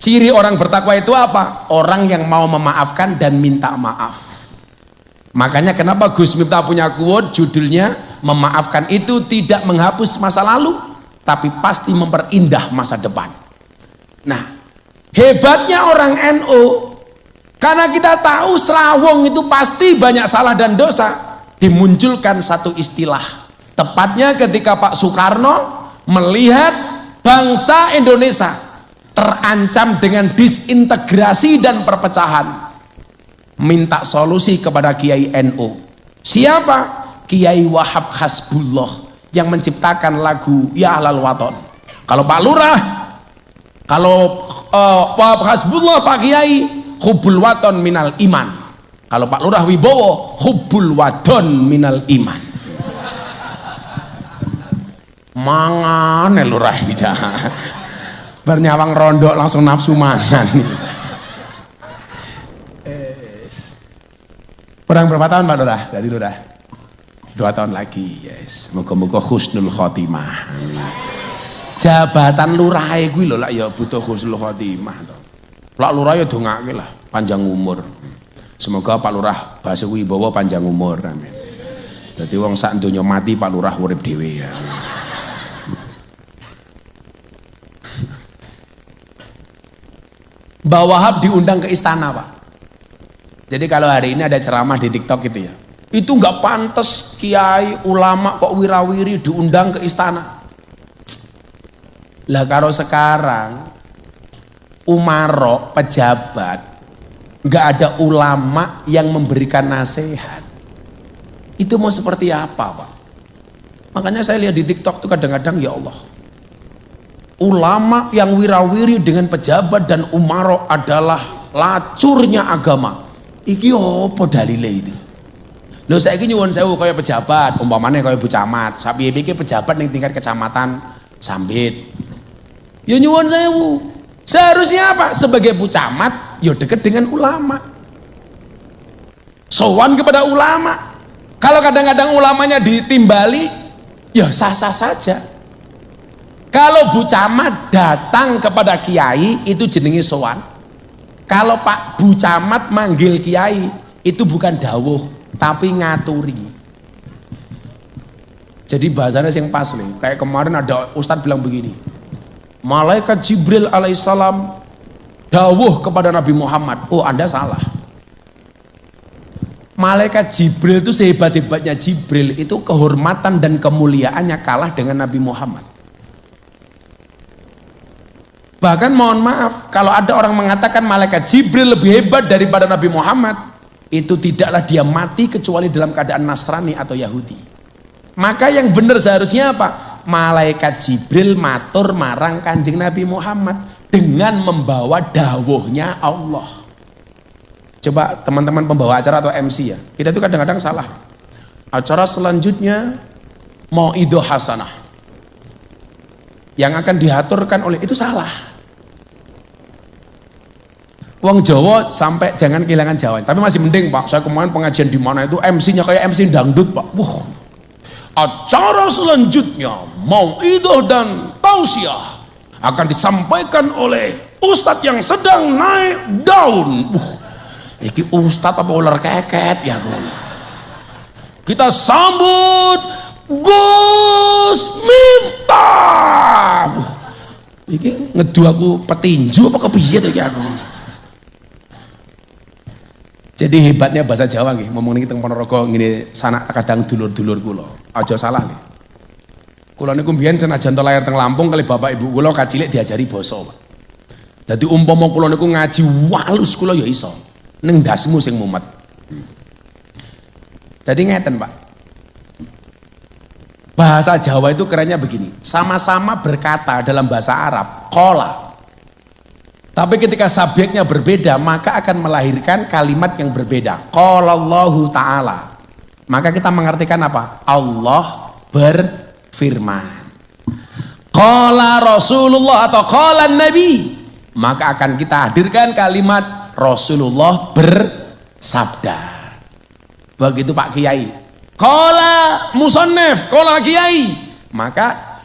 Ciri orang bertakwa itu apa? Orang yang mau memaafkan dan minta maaf. Makanya kenapa Gus Miftah punya quote judulnya memaafkan itu tidak menghapus masa lalu, tapi pasti memperindah masa depan. Nah, hebatnya orang NU, karena kita tahu Serawong itu pasti banyak salah dan dosa, dimunculkan satu istilah. Tepatnya ketika Pak Soekarno melihat bangsa Indonesia terancam dengan disintegrasi dan perpecahan, minta solusi kepada Kiai NU. Siapa? Kiai Wahab Hasbullah yang menciptakan lagu Ya Ahlal Waton. Kalau Pak Lurah, kalau Wahab Hasbullah Pak Kiai, hubbul waton minal iman. Kalau Pak Lurah Wibowo, hubbul wadon minal iman. Mangane lurah ija. Bernyawang rondo langsung nafsu mangan. Kurang berapa tahun Pak Lurah? Dari Lurah 2 tahun lagi, yes. Moga-moga husnul khotimah. Jabatan lurah kuwi lho lak ya butuh husnul khotimah to. Lak lurah ya dongake lah panjang umur. Semoga Pak Lurah Basuki Wibowo panjang umur, amin. Dadi wong sak donya mati Pak Lurah urip dhewe ya. Mbah Wahab diundang ke istana, Pak. Jadi kalau hari ini ada ceramah di TikTok gitu ya, itu nggak pantas kiai ulama kok wirawiri diundang ke istana. Lah kalau sekarang umaro pejabat nggak ada ulama yang memberikan nasihat, itu mau seperti apa, Pak? Makanya saya lihat di TikTok tuh kadang-kadang ya Allah, ulama yang wirawiri dengan pejabat dan umaro adalah lacurnya agama. Iki apa dalile ini? Lho saiki nyuwun sewu kaya pejabat, umpamane kaya Bu Camat, sapi iki pejabat ning tingkat kecamatan Sambit. Ya nyuwun sewu. Seharusnya apa? Sebagai Bu Camat, ya dekat dengan ulama. Sowan kepada ulama. Kalau kadang-kadang ulamanya ditimbali, ya sah-sah saja. Kalau Bu Camat datang kepada kiai, itu jenenge sowan. Kalau Pak Bu Camat manggil kiai, itu bukan dawuh, tapi ngaturi. Jadi bahasanya yang pas nih. Kayak kemarin ada ustadz bilang begini, malaikat Jibril alaihissalam dawuh kepada Nabi Muhammad. Oh, Anda salah. Malaikat Jibril itu sehebat-hebatnya Jibril, itu kehormatan dan kemuliaannya kalah dengan Nabi Muhammad. Bahkan mohon maaf, kalau ada orang mengatakan malaikat Jibril lebih hebat daripada Nabi Muhammad, itu tidaklah dia mati kecuali dalam keadaan Nasrani atau Yahudi. Maka yang benar seharusnya apa? Malaikat Jibril matur marang Kanjeng Nabi Muhammad dengan membawa dawuhnya Allah. Coba teman-teman pembawa acara atau MC ya, kita itu kadang-kadang salah. Acara selanjutnya mau Mauidhah Hasanah. yang akan diaturkan oleh itu salah. Wong Jawa sampai jangan kehilangan Jawa. Tapi masih mending Pak, saya kemarin pengajian di mana itu MC-nya kayak MC dangdut Pak. Wah, acara selanjutnya mauidhah dan tausiah akan disampaikan oleh Ustadz yang sedang naik daun. Iki Ustadz apa ular keket ya Bu. Kita sambut Gus Miftah. Iki ngedu aku petinju apa kepiye to iki aku. Jadi hebatnya bahasa Jawa nggih, ngomong niki teng Ponorogo ngene sanak kadang dulur-dulur kula. Aja salah nggih. Kula niku mbiyen senajan to lahir teng Lampung kali bapak ibu kula kacilik diajari basa, Pak. Dadi umpama kula niku ngaji walus kula ya iso. Ning ndasmu sing mumet. Jadi ngeten, Pak. Bahasa Jawa itu kerennya begini, sama-sama berkata dalam bahasa Arab, qala. Tapi ketika subjeknya berbeda, maka akan melahirkan kalimat yang berbeda. Qala Allahu Ta'ala. Maka kita mengartikan apa? Allah berfirman. Qala Rasulullah atau qala Nabi. Maka akan kita hadirkan kalimat Rasulullah bersabda. Begitu Pak Kiai. Qala musannif, qala Kiai. Maka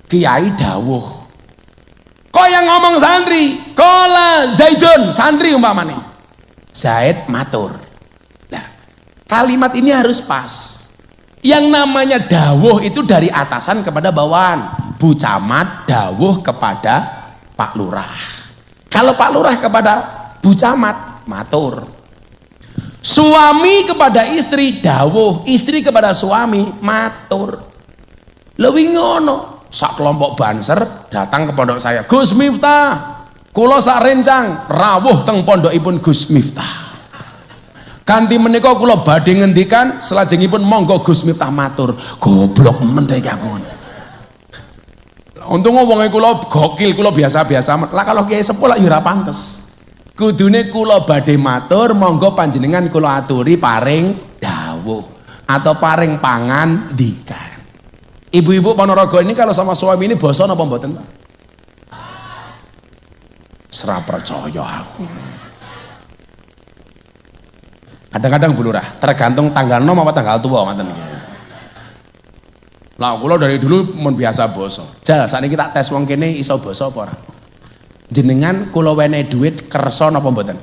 Kiai dawuh. Kok yang ngomong santri, qala Zaidun, santri umpamane. Zaid matur. Nah, kalimat ini harus pas. Yang namanya dawuh itu dari atasan kepada bawahan. Bu Camat dawuh kepada Pak Lurah. Kalau Pak Lurah kepada Bu Camat matur. Suami kepada istri dawuh, istri kepada suami matur. Lewing ngono. Sak kelompok banser datang ke pondok saya, Gus Miftah kula sak rencang rawuh teng pondokipun Gus Miftah kanthi menika kula badhe ngendikan selajengipun monggo Gus Miftah matur. Goblok men ta iki aku. Untung wonge kula gokil, kula biasa-biasa lah. Kalau kiai sepuh lak ya ora pantes, kudune kula badhe matur monggo panjenengan kula aturi paring dawuh atau paring pangan dikan. Ibu-ibu Ponorogo ini kalau sama suami ini bosan apa mboten? Serah percaya aku. Kadang-kadang Bu Lurah, tergantung tanggal nom apa tanggal tua ngoten iki. Lah kula dari dulu mun biasa basa. Jal sakniki tak tes wong kene iso basa apa ora? Jenengan kula wenehi dhuwit kersa napa mboten?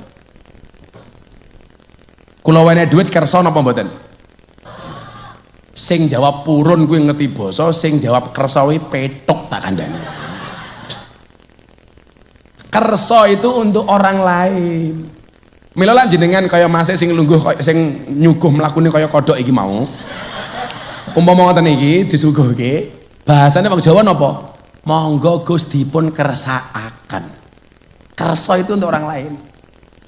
Kula wenehi dhuwit kersa napa mboten? Sing jawab purun kuwi ngerti basa, sing jawab kersa kuwi petok tak kandhani. Kersa itu untuk orang lain. Mila lan jenengan kaya masih sing lungguh kaya sing nyuguh mlakune kaya kodhok iki mau. Umpama ngoten iki disuguhke, bahasane wong Jawa napa? Monggo Gus dipun kersakaken. Kersa itu untuk orang lain.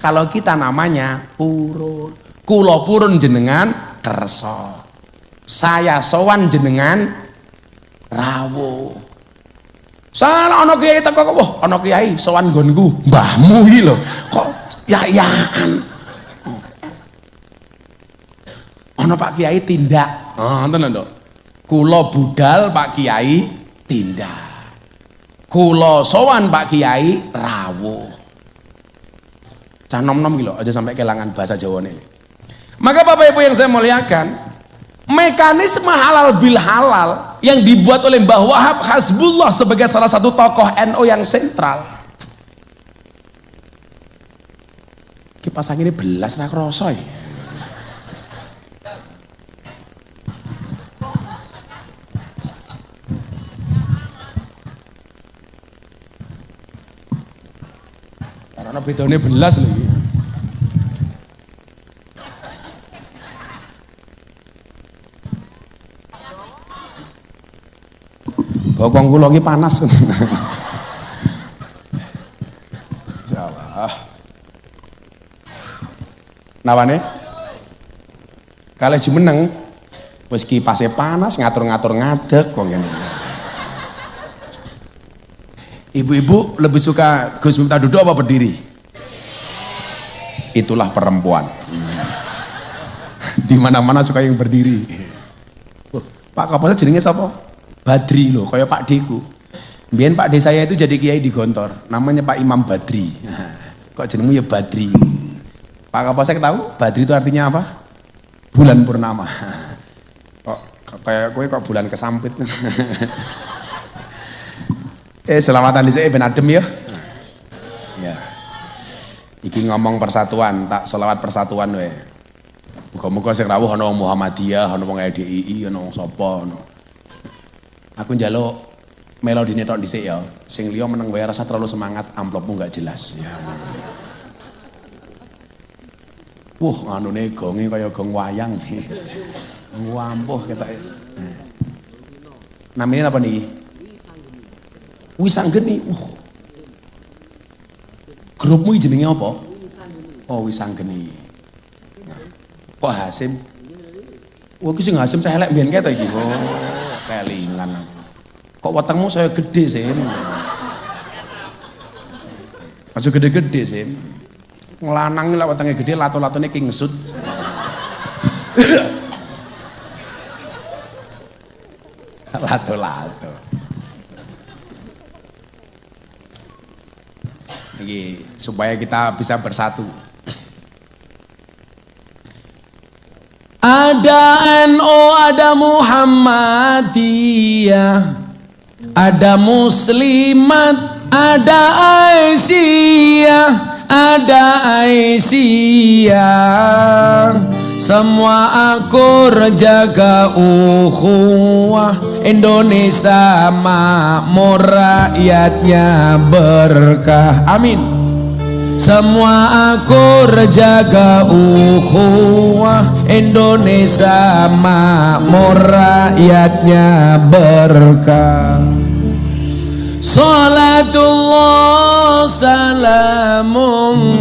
Kalau kita namanya purun. Kula purun jenengan kersa. Saya sowan jenengan rawuh. Sana ana kiai teko kok, wah ana kiai sowan nggonku, mbahmu iki lho. Kok ya-yaan. Ana Pak Kiai tindak. Ngoten lho. Kula budal Pak Kiai tindak. Kula sowan Pak Kiai rawuh. Cah nom-nom iki lho, aja sampai kelangan bahasa Jawane. Maka Bapak Ibu yang saya muliakan, mekanisme halal bil halal yang dibuat oleh Mbah Wahab Hasbullah sebagai salah satu tokoh NU yang sentral. Kipas angin ini belas nak kroso ya. Karena bedanya belas lagi. Bokong kula iki panas. Insyaallah. Nawane? Kalih jumeneng wis kipase panas ngatur-ngatur ngadeg kok ngene. Ibu-ibu lebih suka Gus Miftah duduk apa berdiri? Itulah perempuan. Di mana-mana suka yang berdiri. Pak Kapolres jenenge sapa? Badri loh, kaya Pak Deku. Mbiyen Pak D saya itu jadi kiai di Gontor, namanya Pak Imam Badri. Kok jenengmu ya Badri? Pak Kapolsek tahu Badri itu artinya apa? Bulan purnama. Kok kayak kowe kok bulan kesampit. Selamatan dhisik ben adem ya. Ya. Iki ngomong persatuan, tak selawat persatuan wae. Muga-muga sing rawuh ana wong Muhammadiyah, ana wong LDII, ana wong sapa ana. Aku njaluk melodine tok dhisik ya. Sing liya meneng wae rasa terlalu semangat, amplopmu enggak jelas. Ya. Anune gonge kaya gong wayang. Wampuh ketoke. Namanya apa nih? Wisanggeni. Grupmu jenenge apa? Oh, Wisanggeni. Kok Hasim? Wah, ki sing Hasim cah elek mbiyen kae ta iki. Oh, kelingan. Kok wetengmu saya gede sih. Aja gede-gede sih. Ngelanang lek wetenge gede lato-latone ki ngesut. Lato-lato. Ini supaya kita bisa bersatu. Ada NU, ada Muhammadiyah, ada Muslimat, ada Aisyah, ada Aisyah. Semua akur jaga ukhuwah, Indonesia makmur, rakyatnya berkah. Amin. Semua akur jaga ukhuwah, Indonesia makmur, rakyatnya berkah. Salatullah salamullah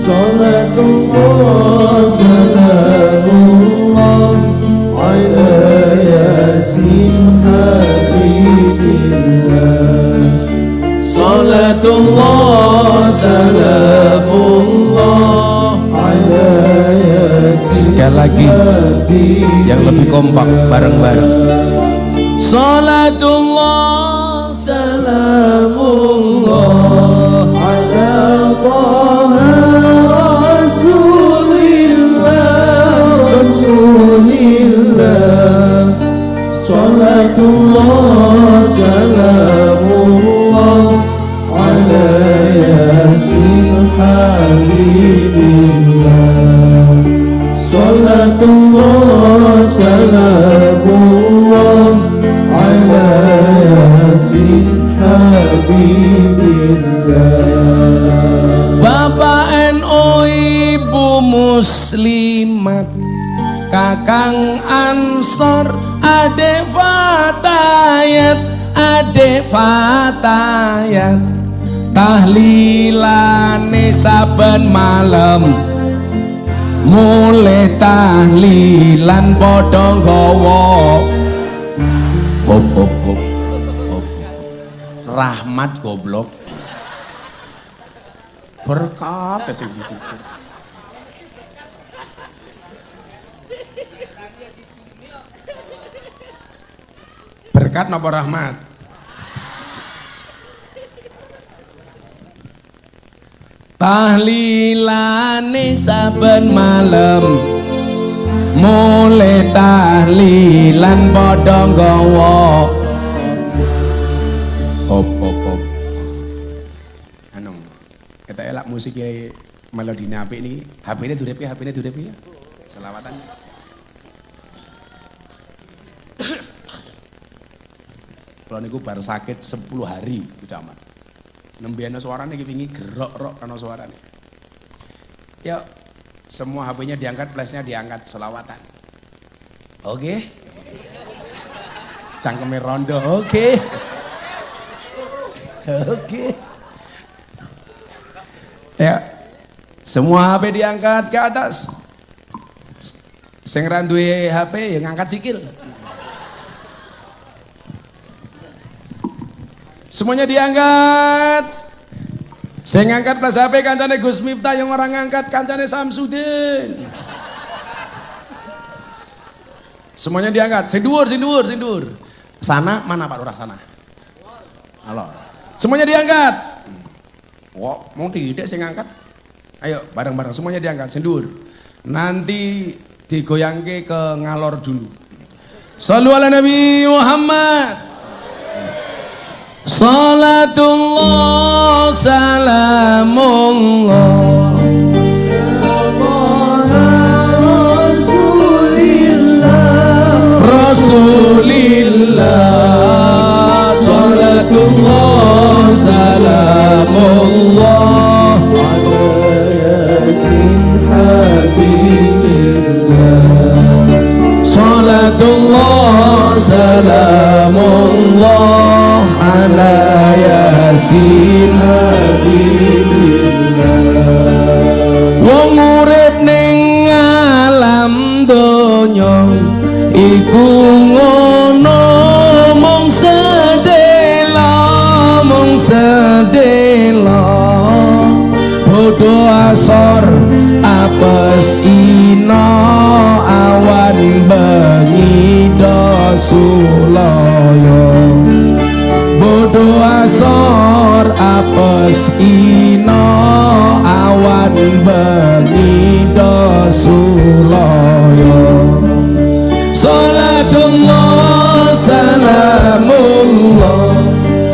Salatullah salamullah ala yasin habibillah. Salatullah salamullah ala yasin. Sekali lagi yang lebih kompak bareng-bareng. Salatullah salamullah ala Rasulillah. Salatullah salamullah ala yasin habibillah. Salatullah salamullah ala yasin habibillah. Bapak NU, Ibu Muslimat, Kakang Ansor, Adek Fatayat, Adek Fatayat, tahlilane saben malam, mulai tahlilan padha nggawa rahmat goblok berkat sing ditutur. Berkat napa rahmat? Tahlilane saben malam, mulai tahlilan padha nggawa hop. Anu, kita elak musik melodine apik niki. HP-ne durep ya. Selawatan. Kalau niku bar sakit 10 hari Camat. Nembiana suarane iki wingi gerok-rok ana suarane. Yuk, semua HP-nya diangkat, flashnya diangkat, selawatan. Oke. Cangkeme rondo, oke. Oke. Ya. Semua HP diangkat ke atas. Sing ra duwe HP ya ngangkat sikil. Semuanya diangkat. Sing ngangkat plus HP kancane Gus Miftah, yang orang ngangkat kancane Samsudin. Semuanya diangkat. Sing dhuwur. Sana mana Pak Lurah sana? Halo. Semuanya diangkat. Wah, mau tidak sing ngangkat? Ayo bareng-bareng semuanya diangkat sing dhuwur. Nanti digoyangke ke ngalor dulu. Shallu ala Nabi Muhammad. Salatullah salamullah Rasulillah. Salatullah salamullah ala yasin habibillah. Salatullah salamullah ala yasin habibillah. Wong urip ning alam donya iku ngono mung sedela bodho asor apes ina awan bengi dosulaya. Bodho asor apes ina awan bengi dosulaya. Salatullah salamullah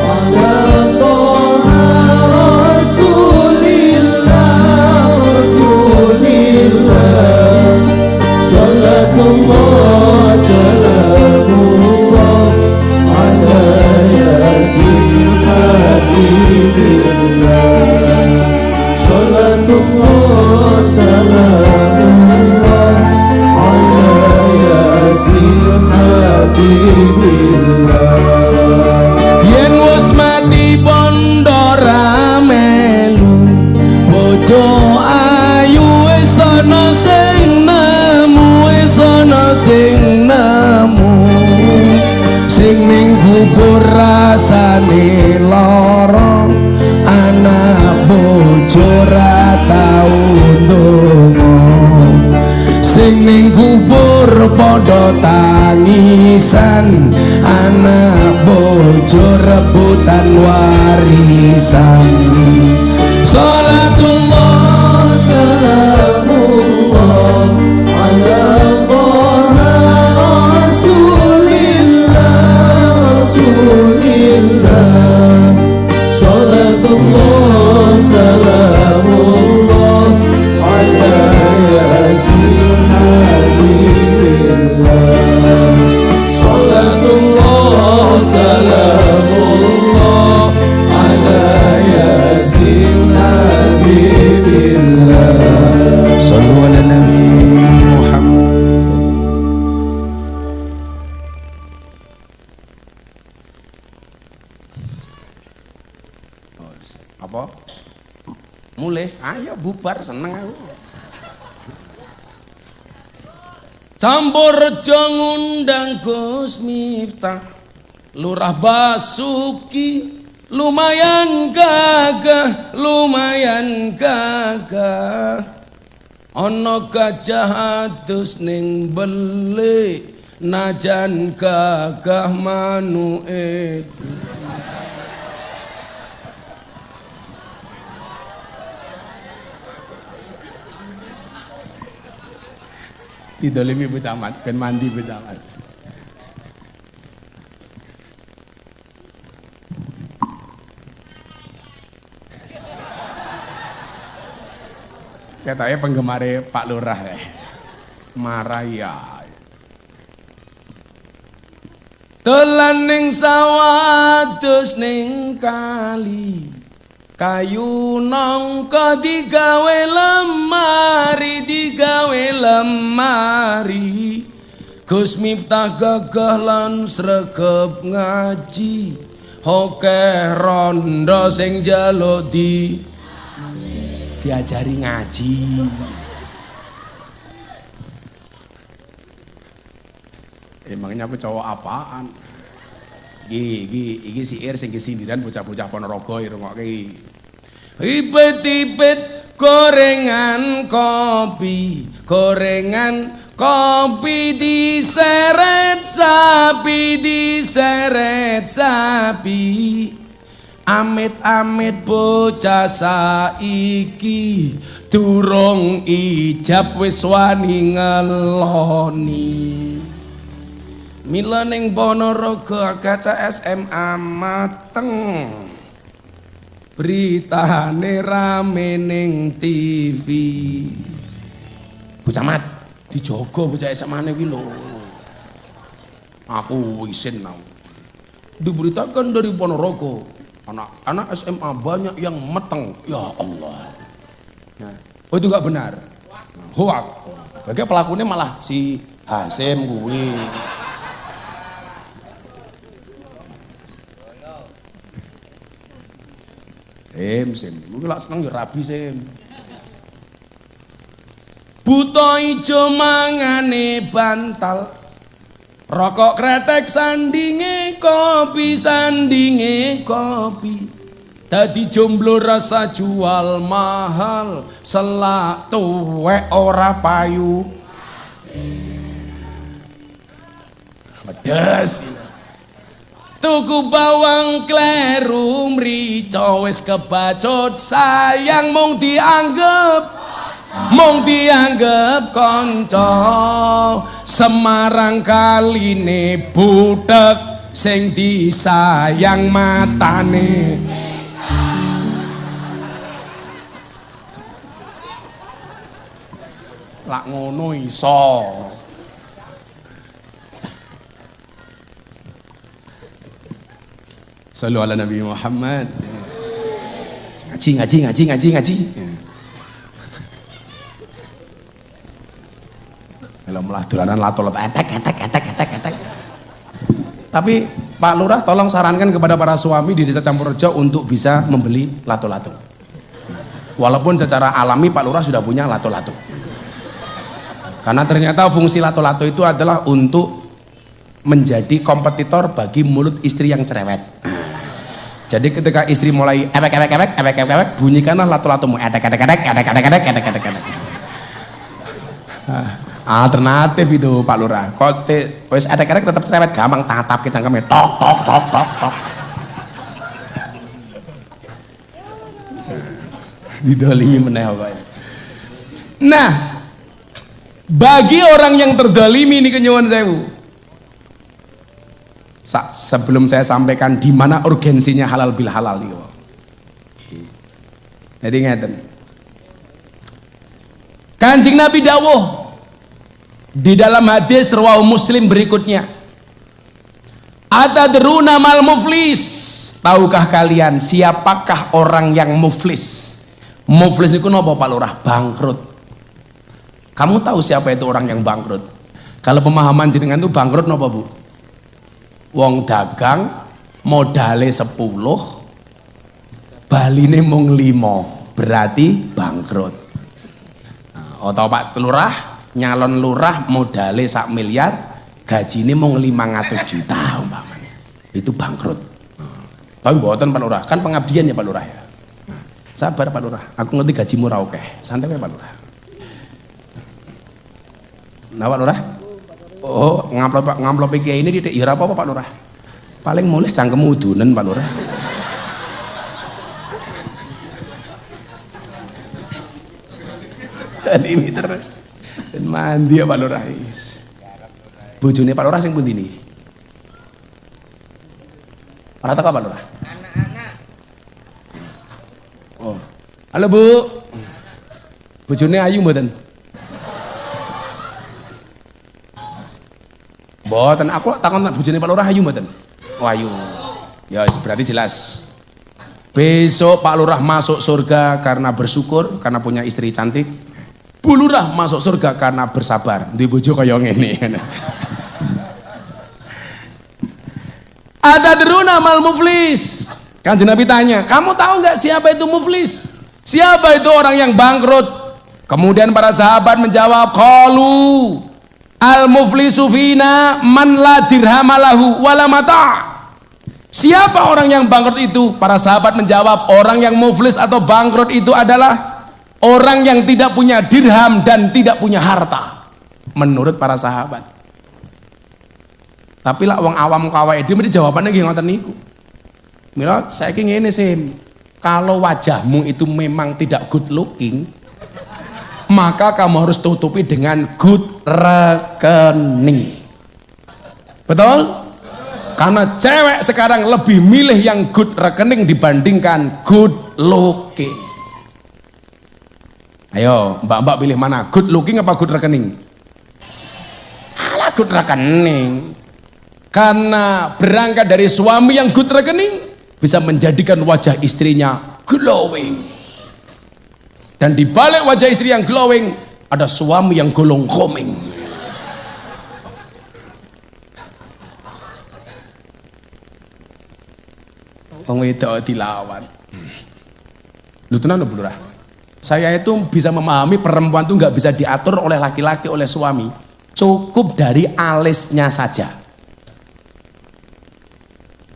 ala Toha Rasulillah. Salatullah salamullah ala yasin habibillah. Salatullah salamullah ala yasin habibillah. Yen wis mati bondo ramelu bojo ayu wis ana sing nemu sing ning kubur rasane lara anak bojo ra tau ndonga. Sing ning kubur padha tangisan anak bojo rebutan warisan. Salatullah salamullah ala Toha Rasulillah. Salatullah salamullah ala yasin habibillah. Salatullah salamullah ala yasin habibillah. Sallu ala Nabi Muhammad. Apa? Mulai? Ayo bubar, seneng aku. Campur rejo ngundang Gus Miftah, Lurah Basuki, lumayan gagah. Ono gajah adus ning beli, najan gagah manuke. Didolimi bocah mat, ben mandi bocah mat. Katanya penggemar Pak Lurah ya. Marah ya. Dolan ning sawah adus ning kali, kayu nangka digawe lemari. Gus Miftah gagah lan sregep ngaji, akeh rondo sing njaluk diajari ngaji. Emangnya aku cowok apaan? Iki siir sing kesindiran bocah-bocah Ponorogo irungokke iki. Ibet-ibet gorengan kopi, gorengan kopi diseret sapi, diseret sapi. Amit-amit bocah saiki durung ijab wis wani ngeloni. Mila ning Ponorogo kaca SMA mateng, beritane rame ning TV. Bocah mat dijogo bocah SMA-ne kuwi lho. Aku isin nang. Diberitakan dari Ponorogo, anak-anak SMA banyak yang meteng. Ya Allah. Nah, oh itu enggak benar. Hoak. Bagi pelakunya malah si Hasim kuwi. Sim, lu lak seneng ya rabi Sim. Buta ijo mangane bantal, rokok kretek sandinge kopi, sandinge kopi. Dadi jomblo rasa jual mahal, selak tuwek ora payu. Pedes. Tuku bawang kleru mrica wis kebacut, sayang mung dianggep kanca. Semarang kaline butek sing disayang matane. Lak ngono iso. Sallu ala Nabi Muhammad. Ngaji. Kalau malah dolanan lato-lato etek. Tapi Pak Lurah tolong sarankan kepada para suami di Desa Campurrejo untuk bisa membeli lato-lato. Walaupun secara alami Pak Lurah sudah punya lato-lato. Karena ternyata fungsi lato-lato itu adalah untuk menjadi kompetitor bagi mulut istri yang cerewet. Jadi ketika istri mulai ewek, bunyikanlah lato-latomu edek. Alternatif itu Pak Lurah. Kok wis edek tetap cerewet, gampang tatap ke cangkeme tok. Didolimi meneh kok. Nah, bagi orang yang terdolimi ini kenyuwun sewu. Sebelum saya sampaikan di mana urgensinya halal bil halal nih. Jadi ngeten. Kanjeng Nabi dawuh di dalam hadis riwayat Muslim berikutnya. Atadruna mal muflis? Tahukah kalian siapakah orang yang muflis? Muflis niku napa Pak Lurah? Bangkrut. Kamu tahu siapa itu orang yang bangkrut? Kalau pemahaman jenengan itu bangkrut napa Bu? Wong dagang modale 10, baline mung 5, berarti bangkrut. Atau Pak Lurah nyalon lurah modale 1 miliar, gajine mung 500 juta umpamanya. Itu bangkrut. Tapi mboten Pak Lurah, kan pengabdian ya Pak Lurah ya. Sabar Pak Lurah, aku ngerti gajimu ra akeh. Santai Pak Lurah. Nah Pak Lurah? Oh, ngamplop kiai ini tidak ya apa Pak Lurah. Paling mulai cangkem udunen Pak Lurah. Tadi ini terus dan mandi ya Pak Lurah. Bojone Pak Lurah sing pundi niki? Ora teko Pak Lurah. Anak-anak. Oh. Halo Bu. Bojone ayu mboten? Mboten, aku takon bojone Pak Lurah ayu mboten? Oh ayu. Ya berarti jelas. Besok Pak Lurah masuk surga karena bersyukur karena punya istri cantik. Bu Lurah masuk surga karena bersabar. Duwe bojo kaya ngene. Atadruna mal muflis? Kanjeng Nabi tanya, kamu tahu nggak siapa itu muflis? Siapa itu orang yang bangkrut? Kemudian para sahabat menjawab, qalu al muflisu fina man la dirhamalahu wala mata. Siapa orang yang bangkrut itu? Para sahabat menjawab, orang yang muflis atau bangkrut itu adalah orang yang tidak punya dirham dan tidak punya harta. Menurut para sahabat. Tapi lah wong awam kawai dia mesti jawabannya nggih ngoten niku. Mila saiki ngene sih. Kalau wajahmu itu memang tidak good looking, maka kamu harus tutupi dengan good rekening. Betul? Karena cewek sekarang lebih milih yang good rekening dibandingkan good looking. Ayo mbak-mbak pilih mana, good looking apa good rekening? Alah good rekening. Karena berangkat dari suami yang good rekening bisa menjadikan wajah istrinya glowing. Dan di balik wajah istri yang glowing ada suami yang golong koming. Wong wedok dilawan. Lu tenan lho Lurah. Saya itu bisa memahami perempuan itu nggak bisa diatur oleh laki-laki, oleh suami. Cukup dari alisnya saja.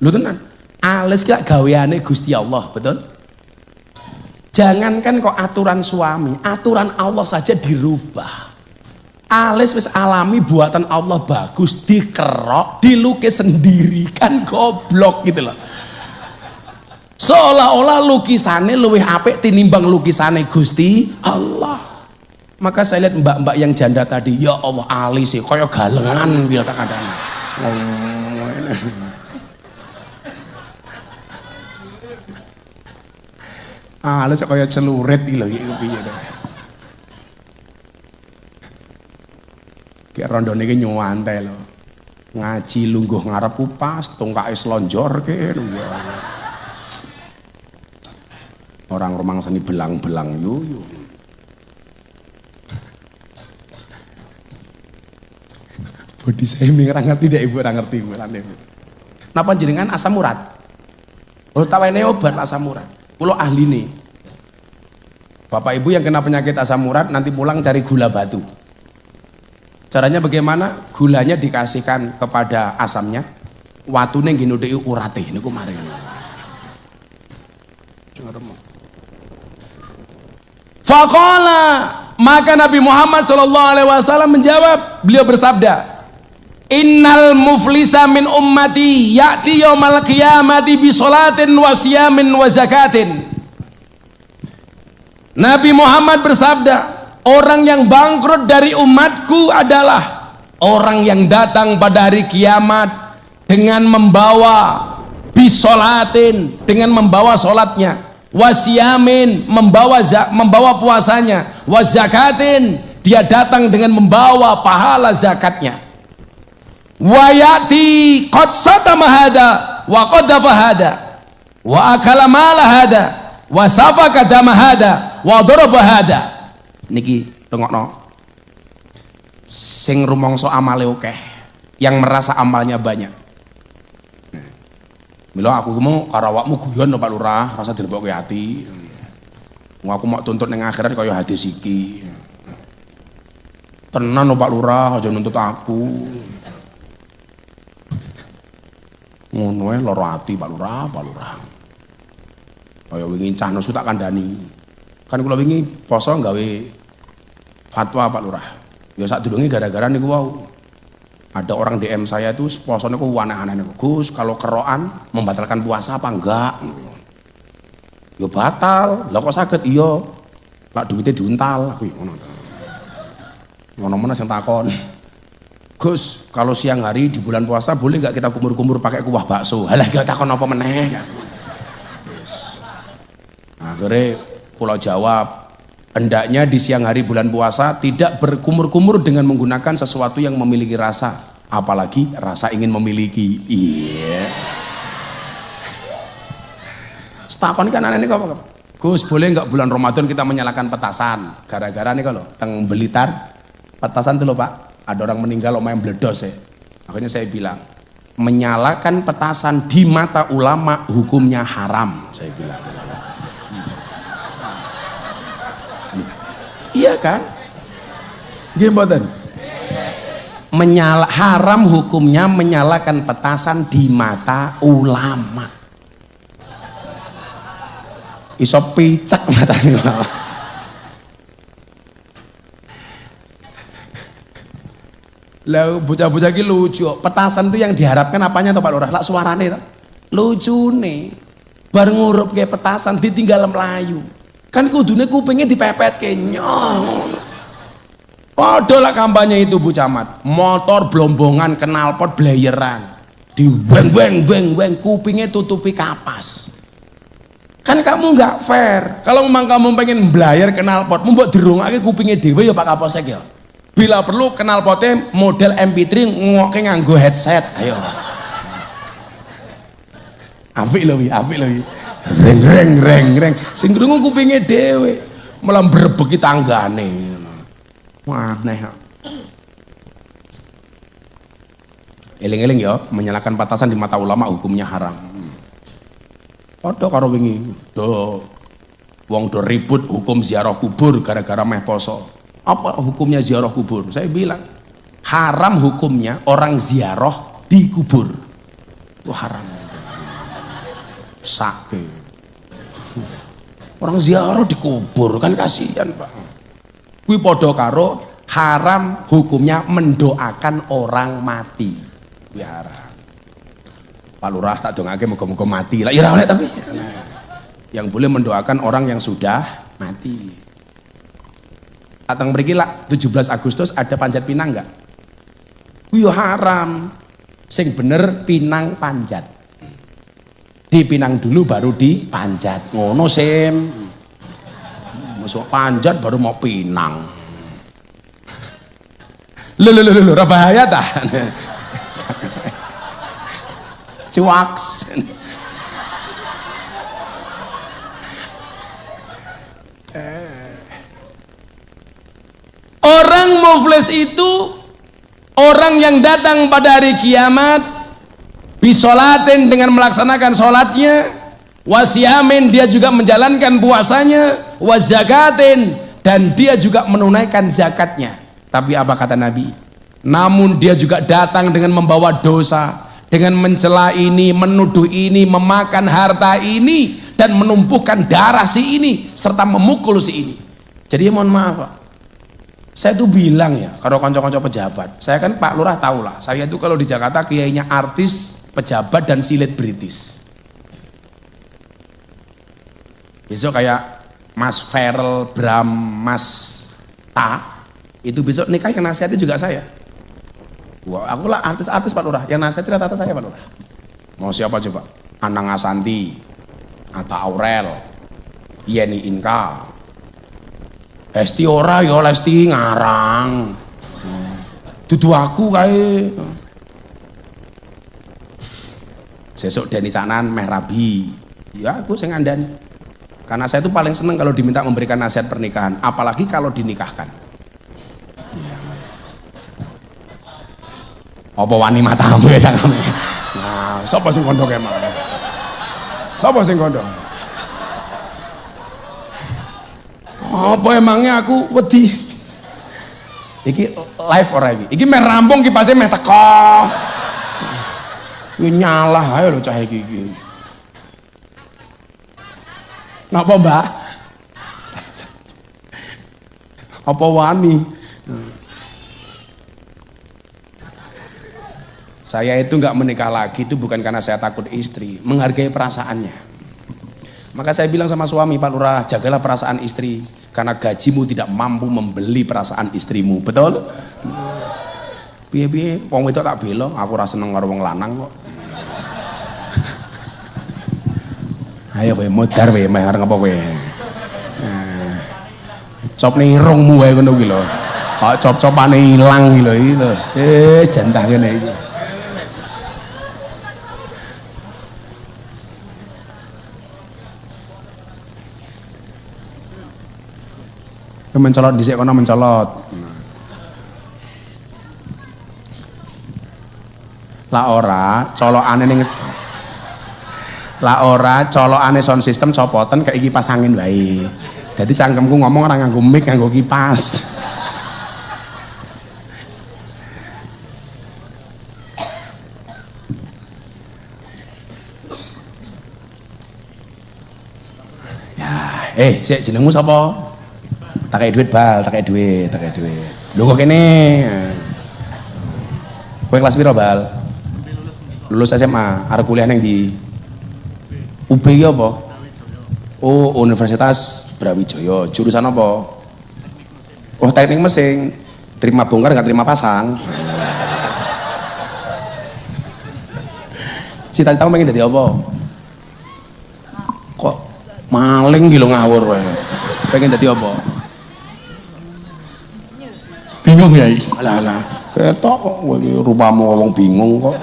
Lu tenan. Alis kira gaweane Gusti Allah, betul? Jangankan kok aturan suami, aturan Allah saja dirubah. Alis wis alami buatan Allah bagus, dikerok, dilukis sendiri, kan goblok gitu loh. Seolah-olah lukisannya luwih apik tinimbang lukisannya Gusti Allah. Maka saya lihat mbak-mbak yang janda tadi, ya Allah alis sih kaya galengan gitu kadang. Alis kaya celurit iki lho iki piye to. Ki rondone iki nyuwantel lho. Ngaji lungguh ngarep upas, tungkake slonjorke lho. Orang rumang seni belang-belang yuyu. Body shaming ora ngerti dek ibu, ora ngerti ibu. Napa jenengan asam urat? Oh tawene obat asam urat. Kulo ahli nih. Bapak ibu yang kena penyakit asam urat nanti pulang cari gula batu. Caranya bagaimana? Gulanya dikasihkan kepada asamnya. Watune nggih nudheki urate niku maring. Faqala, maka Nabi Muhammad SAW menjawab, beliau bersabda, innal muflisa min ummati ya'ti yaumal qiyamati bi sholatin wa siyamin wa zakatin. Nabi Muhammad bersabda, orang yang bangkrut dari umatku adalah orang yang datang pada hari kiamat dengan membawa bisolatin, dengan membawa sholatnya, wasiyamin, membawa puasanya, wazakatin, dia datang dengan membawa pahala zakatnya, wayati qad satama hada wa qaddafa hada wa akala mala hada wa safaka dama hada wa daraba hada. Niki rungokno sing rumangsa amale akeh, yang merasa amalnya banyak. Mila aku mau karo awakmu guyon Pak Lurah, rasa dilebokke ati. Aku mau tuntut ning akhirat kaya hadis iki. Tenan Pak Lurah, aja nuntut aku. Ngono ae lara ati Pak Lurah, Pak Lurah. Kaya wingi cah nesu tak kandhani. Kan kula wingi poso gawe fatwa Pak Lurah. Ya sadurunge gara-gara niku wau. Ada orang DM saya itu posone kok aneh-aneh, Gus kalau keroan membatalkan puasa apa enggak? Ya batal, lah kok saged iya. Lah duitnya diuntal aku ngono. Ngono-ngono sing takon. Gus, kalau siang hari di bulan puasa boleh enggak kita kumur-kumur pakai kuah bakso? Halah gak takon apa meneh. Yes. Akhirnya kula jawab, hendaknya di siang hari bulan puasa tidak berkumur-kumur dengan menggunakan sesuatu yang memiliki rasa, apalagi rasa ingin memiliki. Iya. Setakon kan aneh kok. Gus, boleh nggak bulan Ramadan kita menyalakan petasan? Gara-gara nih kalau teng Blitar petasan tuh loh Pak, ada orang meninggal main bledos ya. Akhirnya saya bilang, menyalakan petasan di mata ulama hukumnya haram, saya bilang. Iya kan? Nggih mboten. haram hukumnya menyalakan petasan di mata ulama. Iso picek mata ulama. Lah bocah-bocah iki lucu. Petasan itu yang diharapkan apanya toh Pak Lurah? Lak suarane toh. Lucune. Bar ngurup ke petasan ditinggal melayu. Kan kudune kupingnya dipepetke nyong. Padha lah kampanye itu Bu Camat. Motor blombongan knalpot blayeran. Di weng kupingnya tutupi kapas. Kan kamu nggak fair. Kalau memang kamu pengen belayer knalpot, mbok dirungake kupingnya dhewe ya Pak Kapolsek ya. Bila perlu knalpotnya model MP3 ngoke nganggo headset. Ayo. Apik lho wi, apik lho wi. Reng. Sing krungu kupinge dhewe. Malah mbrebeki tanggane. Aneh. Eling-eling ya, menyalakan petasan di mata ulama hukumnya haram. Padha karo wingi, wong do ribut hukum ziarah kubur gara-gara meh poso. Apa hukumnya ziarah kubur? Saya bilang haram hukumnya orang ziarah di kubur. Itu haram. Sake. Orang ziarah di kubur kan kasihan, Pak. Kuwi padha karo haram hukumnya mendoakan orang mati. Kuwi haram. Pak Lurah tak dongake muga-muga mati. Lah ya ora oleh tapi. Yang boleh mendoakan orang yang sudah mati. Atang mriki lak 17 Agustus ada panjat pinang enggak? Kuwi haram. Sing bener pinang panjat. Dipinang dulu baru dipanjat. Ngono Sim. Masuk panjat baru mau pinang. Lho ora bahaya ta? Cuaks. Orang muflis itu orang yang datang pada hari kiamat bisolatin dengan melaksanakan sholatnya, wasiamin dia juga menjalankan puasanya, wazakatin dan dia juga menunaikan zakatnya. Tapi apa kata Nabi? Namun dia juga datang dengan membawa dosa, dengan mencela ini, menuduh ini, memakan harta ini dan menumpukan darah si ini serta memukul si ini. Jadi mohon maaf Pak, saya tuh bilang ya kalau konco-konco pejabat, saya kan Pak Lurah tahu lah, saya itu kalau di Jakarta kiainya artis, pejabat dan selebritis. Besok kayak Mas Ferel, Bram, Mas Ta, itu besok nikah yang nasihatnya juga saya. Wah, aku lah artis-artis Pak Lurah, yang nasihatnya rata-rata saya Pak Lurah. Mau siapa coba? Anang Asanti, Atta Aurel, Yeni Inka, Lesti ora ya Lesti ngarang. Dudu aku kae. Sesuk Deni Canan meh rabi. Ya aku sing ngandani. Karena saya itu paling seneng kalau diminta memberikan nasihat pernikahan, apalagi kalau dinikahkan. Apa wani matamu ya sakame. Nah, sapa sing kandha kemah? Sapa sing kandha? Apa emangnya aku wedi? Iki live ora iki? Iki meh rampung kipase meh teko. Kuwi nyalah ae lho cah iki. Napa Mbak? Apa wani? Saya itu nggak menikah lagi itu bukan karena saya takut istri, menghargai perasaannya. Maka saya bilang sama suami, Pak Lurah, jagalah perasaan istri karena gajimu tidak mampu membeli perasaan istrimu. Betul? Piye-piye wong wedok tak bela, aku ora seneng karo wong lanang kok. Ayo kowe modar kowe meh arep apa kowe? Cop ning irungmu wae ngono kuwi lho. Kok cop-copane ilang iki lho. Jantah kene iki. Mencolot dhisik kono mencolot. Lah ora colokane ning sound system copoten kayak kipas angin wae. Dadi cangkemku ngomong ora nganggo mic, nganggo kipas. Sik jenengmu sapa? Tak kei duit bal, tak kei duit. Lho kok kene. Kowe kelas piro bal? Lulus SMA, arep kuliah ning ndi? UB ki apa? Oh, Universitas Brawijaya. Jurusan apa? Oh, teknik mesin. Terima bongkar nggak terima pasang. Cita-citamu pengen jadi apa? Kok maling gitu ngawur wae. Pengen jadi apa? Bingung ya? Alah, ketok kok kowe iki rupamu ngomong bingung kok.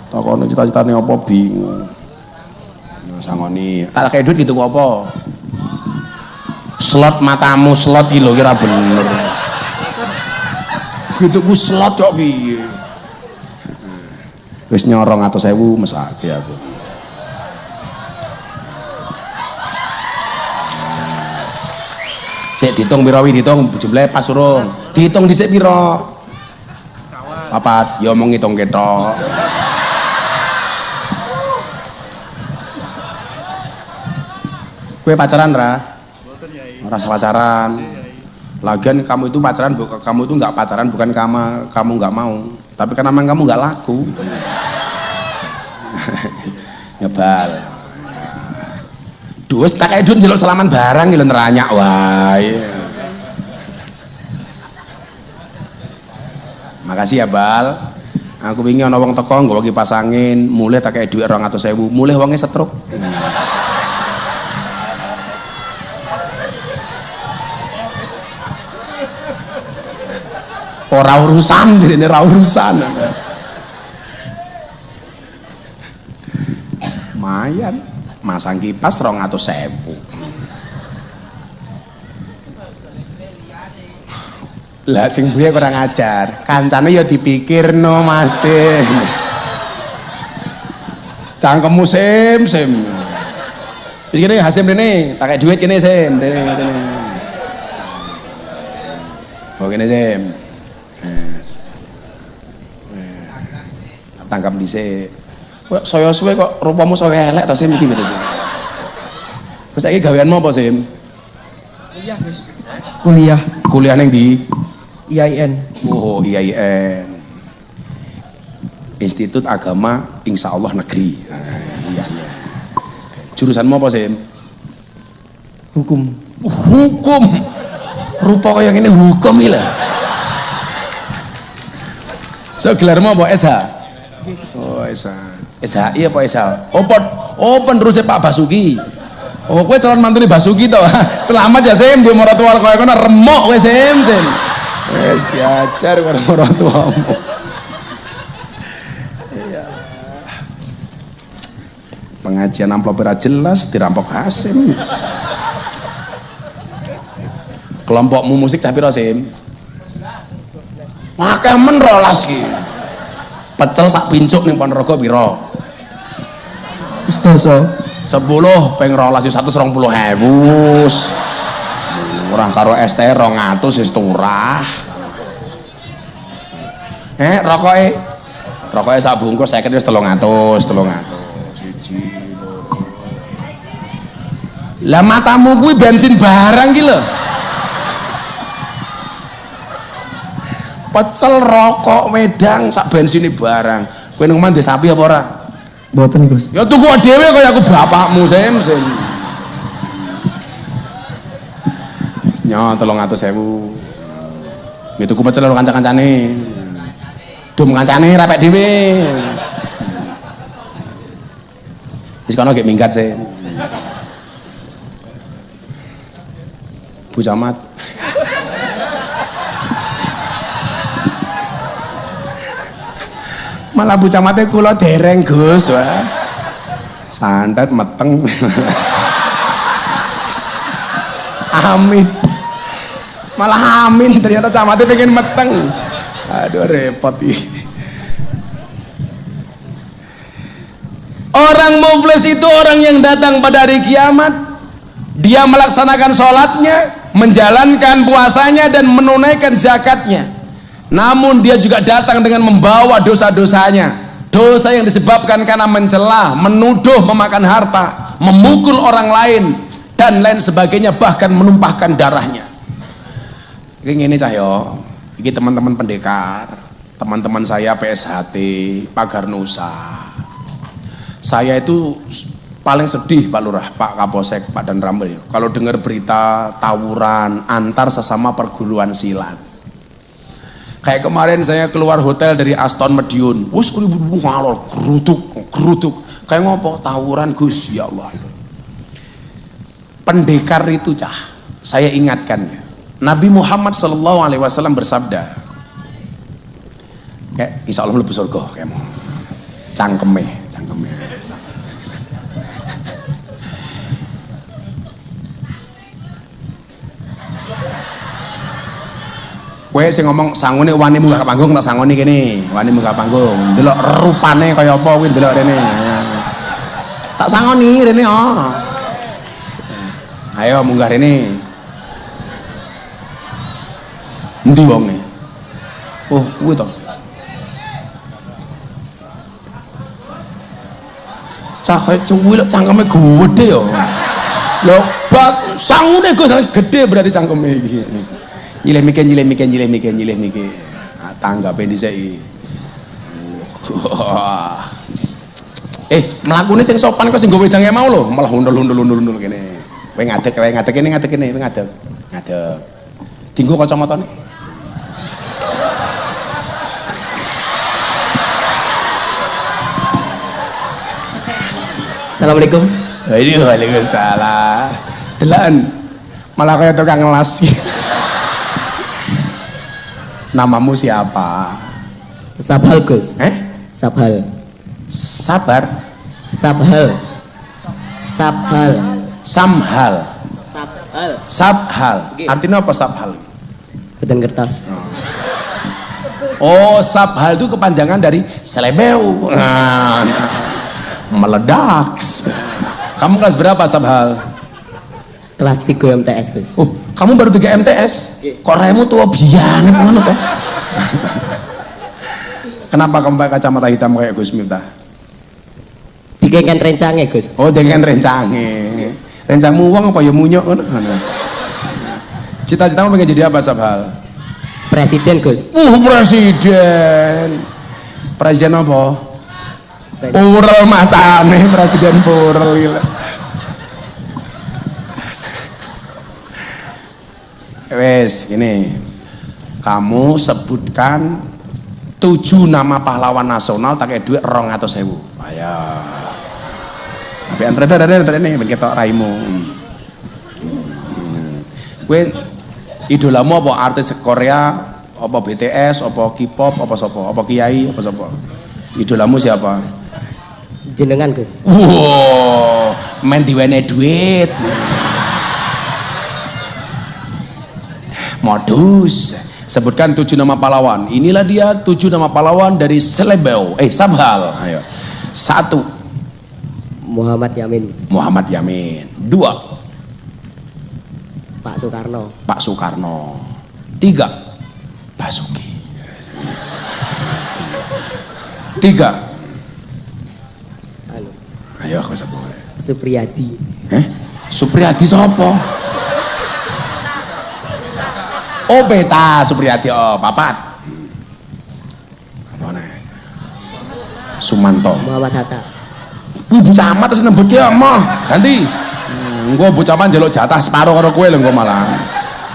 Takone cita-citane apa bingung. Nah, sangoni, tak kayak duit gitu kok apa? Slot matamu slot iki lho kira bener. Gitu ku slot kok piye? Wis nyorong 100.000 mesake aku. Sik ditung pira wi ditung jumlahe pas urung. Dihitung dhisik pira? Papat, ya omong ngitung ketok. Kowe pacaran ra? Ora usah pacaran. Lagian kamu itu pacaran, kamu itu nggak pacaran bukan kamu nggak mau, tapi karena memang kamu nggak laku. Nyebal. Dues tak kayak dun jeluk salaman barang gitu neranyak wae. Makasih ya Bal. Aku pingin ana wong teko nggawa kipas angin, mulih tak kayak dhuwit 200.000, mulih wonge setruk. Ora urusan, jadi ora urusan. Mayan, masang kipas 200.000. Lah sing buya kurang ajar, kancane ya dipikirno masih. Cangkemmu sim. Wis kene Hasim rene, tak kayak duit kene sim, rene. Oh kene sim. Tangkap dhisik. Kok saya suwe kok rupamu saya elek to Sim iki beto Sim. Wis saiki gaweanmu apa Sim? Kuliah, Gus. Kuliah. Kuliah ning ndi? IAIN. Oh, IAIN. Institut Agama Insyaallah Negeri. Iya. Jurusanmu apa Sim? Hukum. Hukum. Rupa kaya ngene hukum iki lho. So gelarmu apa SH? Oh SHI apa SH? Penerusnya Pak Basuki. Oh kowe calon mantune Basuki to. Selamat ya Sim, di maratuwa kaya kono remuk kowe Sim. Wis diajar karo maratuwamu. Iya. Pengajian amplop ora jelas dirampok Hasim. Kelompokmu musik cah pira Sim? Akeh men 12 ki. Pecel sak pincuk ning Ponorogo pira? Wis dosa. 10 ping 12 yo 120.000. Murah karo ST 200 wis turah. Rokoke sak bungkus 50 wis 300. Siji, loro. Lah matamu kuwi bensin barang ki lho. Pecel rokok wedang sak bensine barang. Kowe nang omah ndek sapi apa ora? Mboten, Gus. Ya tuku dhewe kaya aku bapakmu Sim. Nyo 300.000. Ya tuku pecel karo kanca-kancane. Dum kancane rapek dhewe. Wis kono gek minggat Sim. Bu Camat. Malah Bu Camate kula dereng Gus wah. Santet meteng. Amin. Malah amin ternyata Camate pengen meteng. Aduh repot ih. Orang muflis itu orang yang datang pada hari kiamat. Dia melaksanakan sholatnya, menjalankan puasanya dan menunaikan zakatnya. Namun dia juga datang dengan membawa dosa-dosanya, dosa yang disebabkan karena mencela, menuduh, memakan harta, memukul orang lain, dan lain sebagainya, bahkan menumpahkan darahnya. Ini cahyo, ini teman-teman pendekar, teman-teman saya PSHT, Pagar Nusa. Saya itu paling sedih Pak Lurah, Pak Kapolsek, Pak Dan Ramil, kalau dengar berita tawuran antar sesama perguruan silat. Kayak kemarin saya keluar hotel dari Aston Medion, wus ngalor geruduk, kayak ngopo tawuran Gus, ya Allah. Pendekar itu cah, saya ingatkannya. Nabi Muhammad SAW bersabda, kayak insya Allah lebih surga, kayak mau cangkeme. Kowe sing ngomong sangune wani munggah panggung tak sangoni kene, wani munggah panggung. Ndelok rupane kaya apa kuwi ndelok rene. Tak sangoni rene oh. Ayo munggah rene. Endi wonge? Oh, kuwi to. Cah kaya cuwil cangkeme gede yo. Lho, bak sangune Gus gede berarti cangkeme iki. Nyilih mikir. Nah, tanggape dhisik. Mlakune sing sopan kok sing nggo wedange mau lho, malah undul kene. Kowe ngadeg kene, kowe ngadeg. Dinggo kacamatane. Assalamualaikum. Waalaikumsalam. Delan malah kayak tukang ngelas. Namamu siapa? Sabhal Gus. Sabhal. Sabar. Sabhal. Samhal. Sabhal. Okay. Artinya apa sabhal? Beten kertas. Oh, sabhal itu kepanjangan dari selebeu. Meledak. Kamu kelas berapa sabhal? Kelas 3 MTS Gus. Oh, kamu baru 3 MTS? Kok remu tua bianget ngono toh? Kenapa kamu pakai kacamata hitam kayak Gus Miftah? Digengen rencange Gus. Oh, dengan rencange. Rencangmu uang apa ya munyok ngono? Cita-citamu pengen jadi apa Sabhal? Presiden Gus. Presiden. Presiden apa? Purel matane, presiden purel gila. Wes, ini kamu sebutkan 7 nama pahlawan nasional tak kayak duit 200.000. Ayo. Tapi antara ini begitu raimu. Kue idolamu apa artis Korea, apa BTS, apa K-pop, apa sopo, apa kiai, apa sopo? Idolamu siapa? Jenengan Gus. Wow, main diwene duit. Modus. Sebutkan 7 nama pahlawan. Inilah dia 7 nama pahlawan dari Selebeu. Sabhal. Ayo. 1. Muhammad Yamin. 2. Pak Soekarno. 3. Basuki. 3. Ayo aku sebut. Supriyadi. Supriyadi sapa? Oh beta Supriyadi, oh papat. Apa nih? Sumanto. Muhammad Hatta. Wih bocah amat terus nembut ya mah ganti. Gua bocah amat njaluk jatah separuh karo kowe lho engko malah.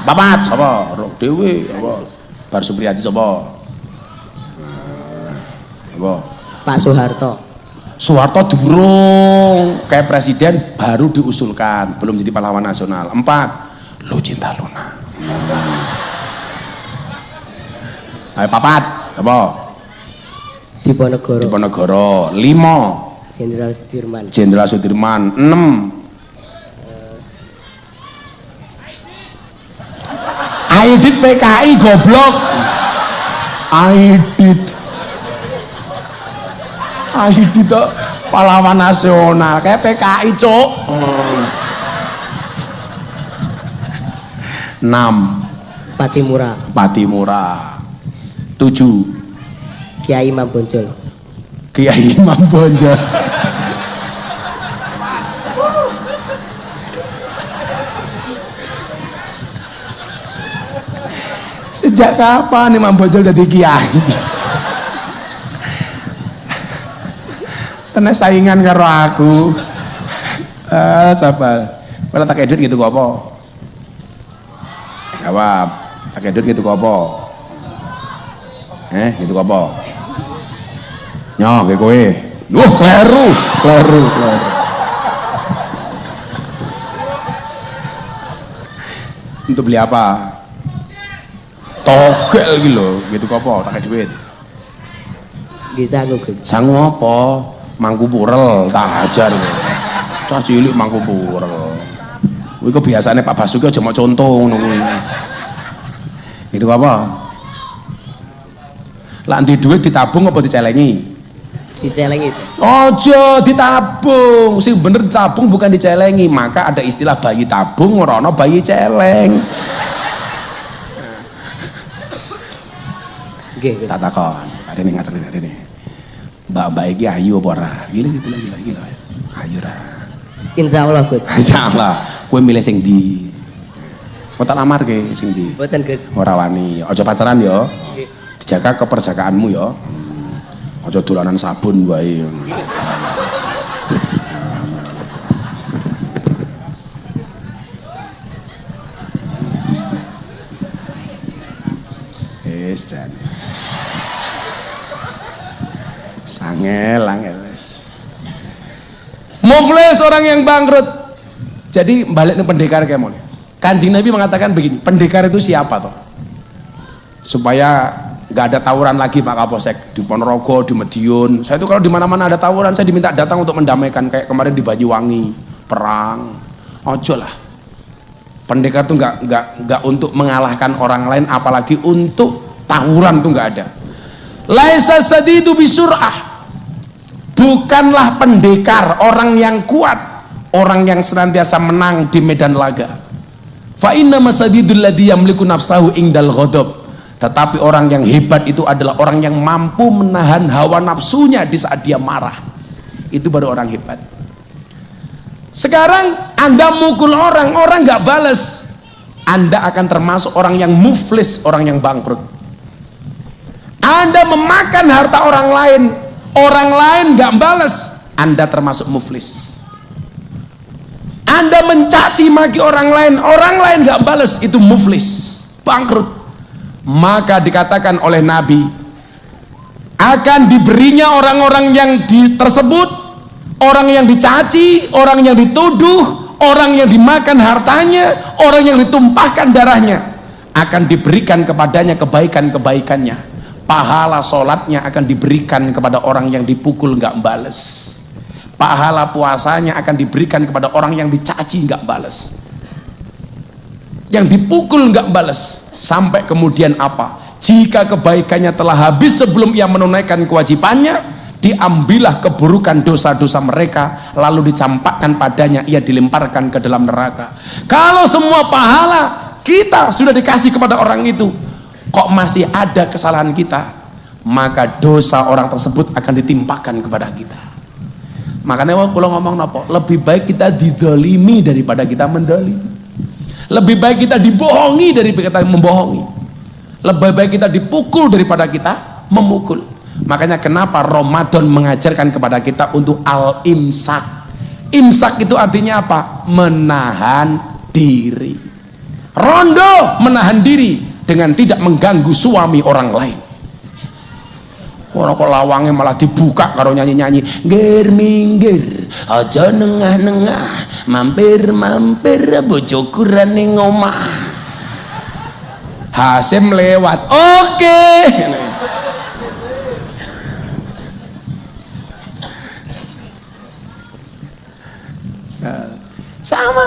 Papat sapa? Dewe apa? Bar Supriyadi sapa? Apa? Pak Soeharto. Soeharto durung kayak presiden baru diusulkan, belum jadi pahlawan nasional. 4. Lucinta Luna. Ayo papat, apa? Diponegoro. 5. Jenderal Sudirman. 6. Aidit PKI goblok. Aidit tuh pahlawan nasional kayak PKI cok. 6. Patimura. 7. Kiai Imam Bonjol. Sejak kapan Imam Bojol jadi kiai? Karena saingan karo aku. Sabar. Kalau tak edit gitu kok apa? Jawab. Tak edit gitu kok apa? Gitu kok apa? Nyoh, kayak kowe. Kleru. Untuk beli apa? Togel gitu kok apa? Tak kayak duit. Nggih sangu Gus. Sangu apa? Mangku purel, tak ajar. Cah cilik mangku purel. Kuwi kebiasaane Pak Basuki aja mau contoh ngono kuwi. Itu apa? Lah nanti duit ditabung apa dicelengi? Dicelengi. Ojo ditabung, sing bener ditabung bukan dicelengi. Maka ada istilah bayi tabung, ora ana bayi celeng. Nggih Gus. Tak takon, arene ngatur arene. Mbak-mbak iki ayu apa ora? Gila. Ayu ra. Insyaallah Gus. Insyaallah. Kowe milih sing ndi? Kok tak lamarke sing ndi? Mboten Gus. Ora wani. Aja pacaran ya. Nggih. Dijaga keperjakaanmu ya. Aja dolanan sabun wae. Jan. Sangel wis. Muflis orang yang bangkrut. Jadi balik ke pendekar kayak mau. Kanjeng Nabi mengatakan begini, pendekar itu siapa toh? Supaya nggak ada tawuran lagi Pak Kapolsek di Ponorogo, di Madiun. Saya itu kalau di mana-mana ada tawuran, saya diminta datang untuk mendamaikan kayak kemarin di Banyuwangi, perang. Ojo lah. Pendekar itu nggak untuk mengalahkan orang lain, apalagi untuk tawuran tuh nggak ada. Laisa sadidu bisur'ah. Bukanlah pendekar orang yang kuat, orang yang senantiasa menang di medan laga. Fa inna masadidul ladzi yamliku nafsahu indal ghadab. Tetapi orang yang hebat itu adalah orang yang mampu menahan hawa nafsunya di saat dia marah. Itu baru orang hebat. Sekarang Anda mukul orang nggak balas, Anda akan termasuk orang yang muflis, orang yang bangkrut. Anda memakan harta orang lain nggak balas, Anda termasuk muflis. Anda mencaci maki orang lain nggak balas, itu muflis, bangkrut. Maka dikatakan oleh Nabi, akan diberinya orang-orang yang tersebut, orang yang dicaci, orang yang dituduh, orang yang dimakan hartanya, orang yang ditumpahkan darahnya, akan diberikan kepadanya kebaikan-kebaikannya. Pahala sholatnya akan diberikan kepada orang yang dipukul nggak bales. Pahala puasanya akan diberikan kepada orang yang dicaci nggak bales, yang dipukul nggak bales. Sampai kemudian apa? Jika kebaikannya telah habis sebelum ia menunaikan kewajibannya, diambillah keburukan dosa-dosa mereka, lalu dicampakkan padanya, ia dilemparkan ke dalam neraka. Kalau semua pahala kita sudah dikasih kepada orang itu, kok masih ada kesalahan kita, maka dosa orang tersebut akan ditimpakan kepada kita. Makanya kalau ngomong nopo, lebih baik kita didolimi daripada kita mendolimi. Lebih baik kita dibohongi daripada kita membohongi. Lebih baik kita dipukul daripada kita memukul. Makanya kenapa Ramadan mengajarkan kepada kita untuk al-imsak. Imsak itu artinya apa? Menahan diri. Rondo menahan diri dengan tidak mengganggu suami orang lain. Orang kok lawangnya malah dibuka karo nyanyi-nyanyi, ngger minggir aja nengah-nengah, mampir-mampir bojo kurang ning omah. Hasim lewat, oke. Sama.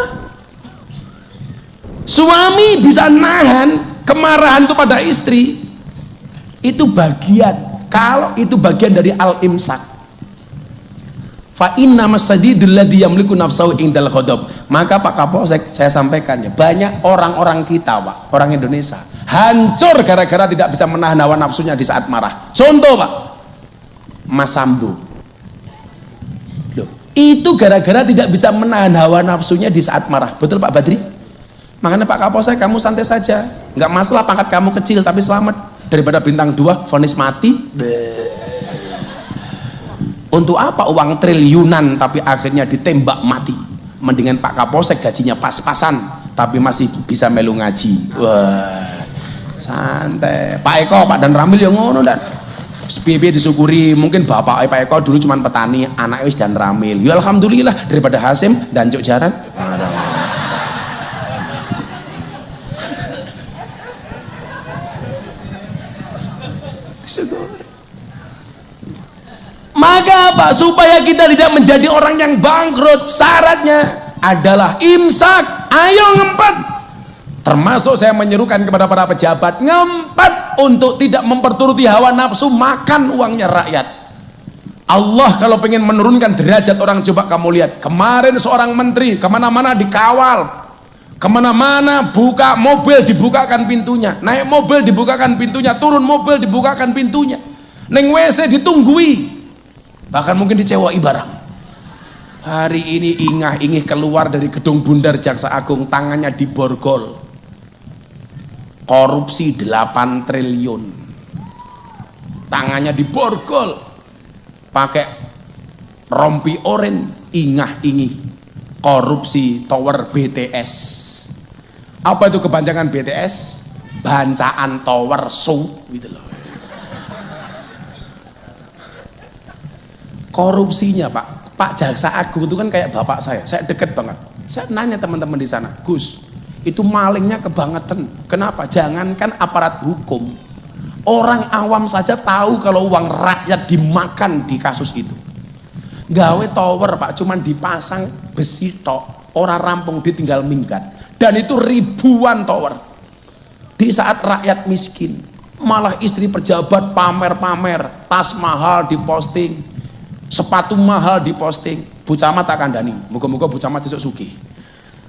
Suami bisa nahan kemarahan itu pada istri, itu bagian. Kalau itu bagian dari al-imsak. Fa inna masadidul ladzi yamliku nafsahu indal ghadab. Maka Pak Kapolsek, saya sampaikan ya, banyak orang-orang kita, Pak, orang Indonesia hancur gara-gara tidak bisa menahan hawa nafsunya di saat marah. Contoh, Pak, Mas Sambo. Loh, itu gara-gara tidak bisa menahan hawa nafsunya di saat marah. Betul Pak Badri? Makanya Pak Kapolsek, kamu santai saja, nggak masalah pangkat kamu kecil tapi selamat daripada bintang 2 vonis mati. Untuk apa uang triliunan tapi akhirnya ditembak mati? Mendingan Pak Kapolsek gajinya pas-pasan tapi masih bisa melu ngaji. Wah, santai. Pak Eko, Pak Dan Ramil yang ngono dan SPB disyukuri. Mungkin bapak Pak Eko dulu cuma petani, anaknya wis Dan Ramil. Ya alhamdulillah daripada Hasim dan Cuk Jaran. Syukur. Maka apa? Supaya kita tidak menjadi orang yang bangkrut, syaratnya adalah imsak. Ayo ngempet. Termasuk saya menyerukan kepada para pejabat, ngempet untuk tidak memperturuti hawa nafsu makan uangnya rakyat. Allah kalau pengen menurunkan derajat orang, coba kamu lihat kemarin seorang menteri kemana-mana dikawal, kemana-mana buka mobil dibukakan pintunya, naik mobil dibukakan pintunya, turun mobil dibukakan pintunya, neng WC ditunggui, bahkan mungkin dicewai barang. Hari ini ingah-ingih keluar dari gedung Bundar Jaksa Agung, tangannya diborgol, korupsi 8 triliun, tangannya diborgol pakai rompi oren, ingah-ingih korupsi tower BTS. Apa itu kepanjangan BTS? Bancaan Tower Show gitu loh. Korupsinya Pak Jaksa Agung itu kan kayak bapak saya deket banget. Saya nanya teman-teman di sana, Gus, itu malingnya kebangetan. Kenapa? Jangankan aparat hukum, orang awam saja tahu kalau uang rakyat dimakan di kasus itu. Gawe tower Pak, cuman dipasang besi tok, orang rampung ditinggal minggat, dan itu ribuan tower. Di saat rakyat miskin, malah istri pejabat pamer-pamer, tas mahal diposting, sepatu mahal diposting. Bu Camat tak kandani, moga-moga Bu Camat besok sugih.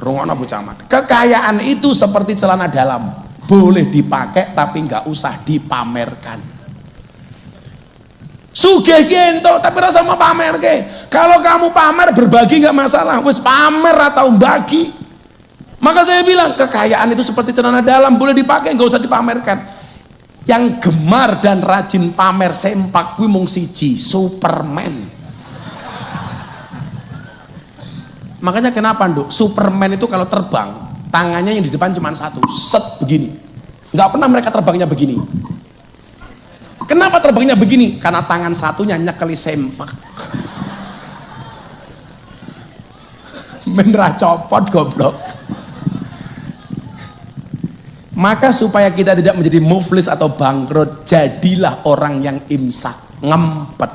Rungokno Bu Camat, kekayaan itu seperti celana dalam, boleh dipakai tapi nggak usah dipamerkan. Sugih gento tapi rasa mau pamer ke. Kalau kamu pamer berbagi nggak masalah, wis pamer atau bagi. Maka saya bilang kekayaan itu seperti celana dalam, boleh dipakai nggak usah dipamerkan. Yang gemar dan rajin pamer sempak kuwi mung siji, Superman. Makanya kenapa Nduk, Superman itu kalau terbang tangannya yang di depan cuma satu, set begini, nggak pernah mereka terbangnya begini. Kenapa terbangnya begini? Karena tangan satunya nyekeli sempak. Menra copot goblok. Maka supaya kita tidak menjadi muflis atau bangkrut, jadilah orang yang imsak, ngempet.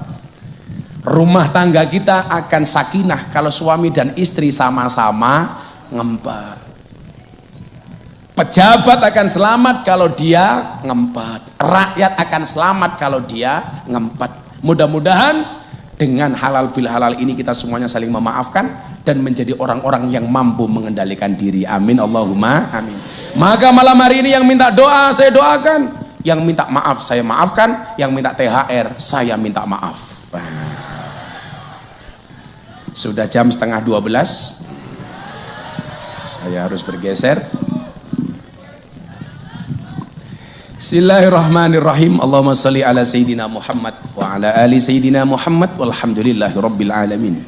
Rumah tangga kita akan sakinah kalau suami dan istri sama-sama ngempet. Pejabat akan selamat kalau dia ngempet. Rakyat akan selamat kalau dia ngempet. Mudah-mudahan dengan halal bil halal ini kita semuanya saling memaafkan dan menjadi orang-orang yang mampu mengendalikan diri. Amin Allahumma amin. Maka malam hari ini yang minta doa saya doakan, yang minta maaf saya maafkan, yang minta THR saya minta maaf. Sudah jam 11:30, saya harus bergeser. Bismillahirrahmanirrahim. Allahumma salli ala Sayyidina Muhammad wa ala ali Sayyidina Muhammad walhamdulillahi rabbil alamin.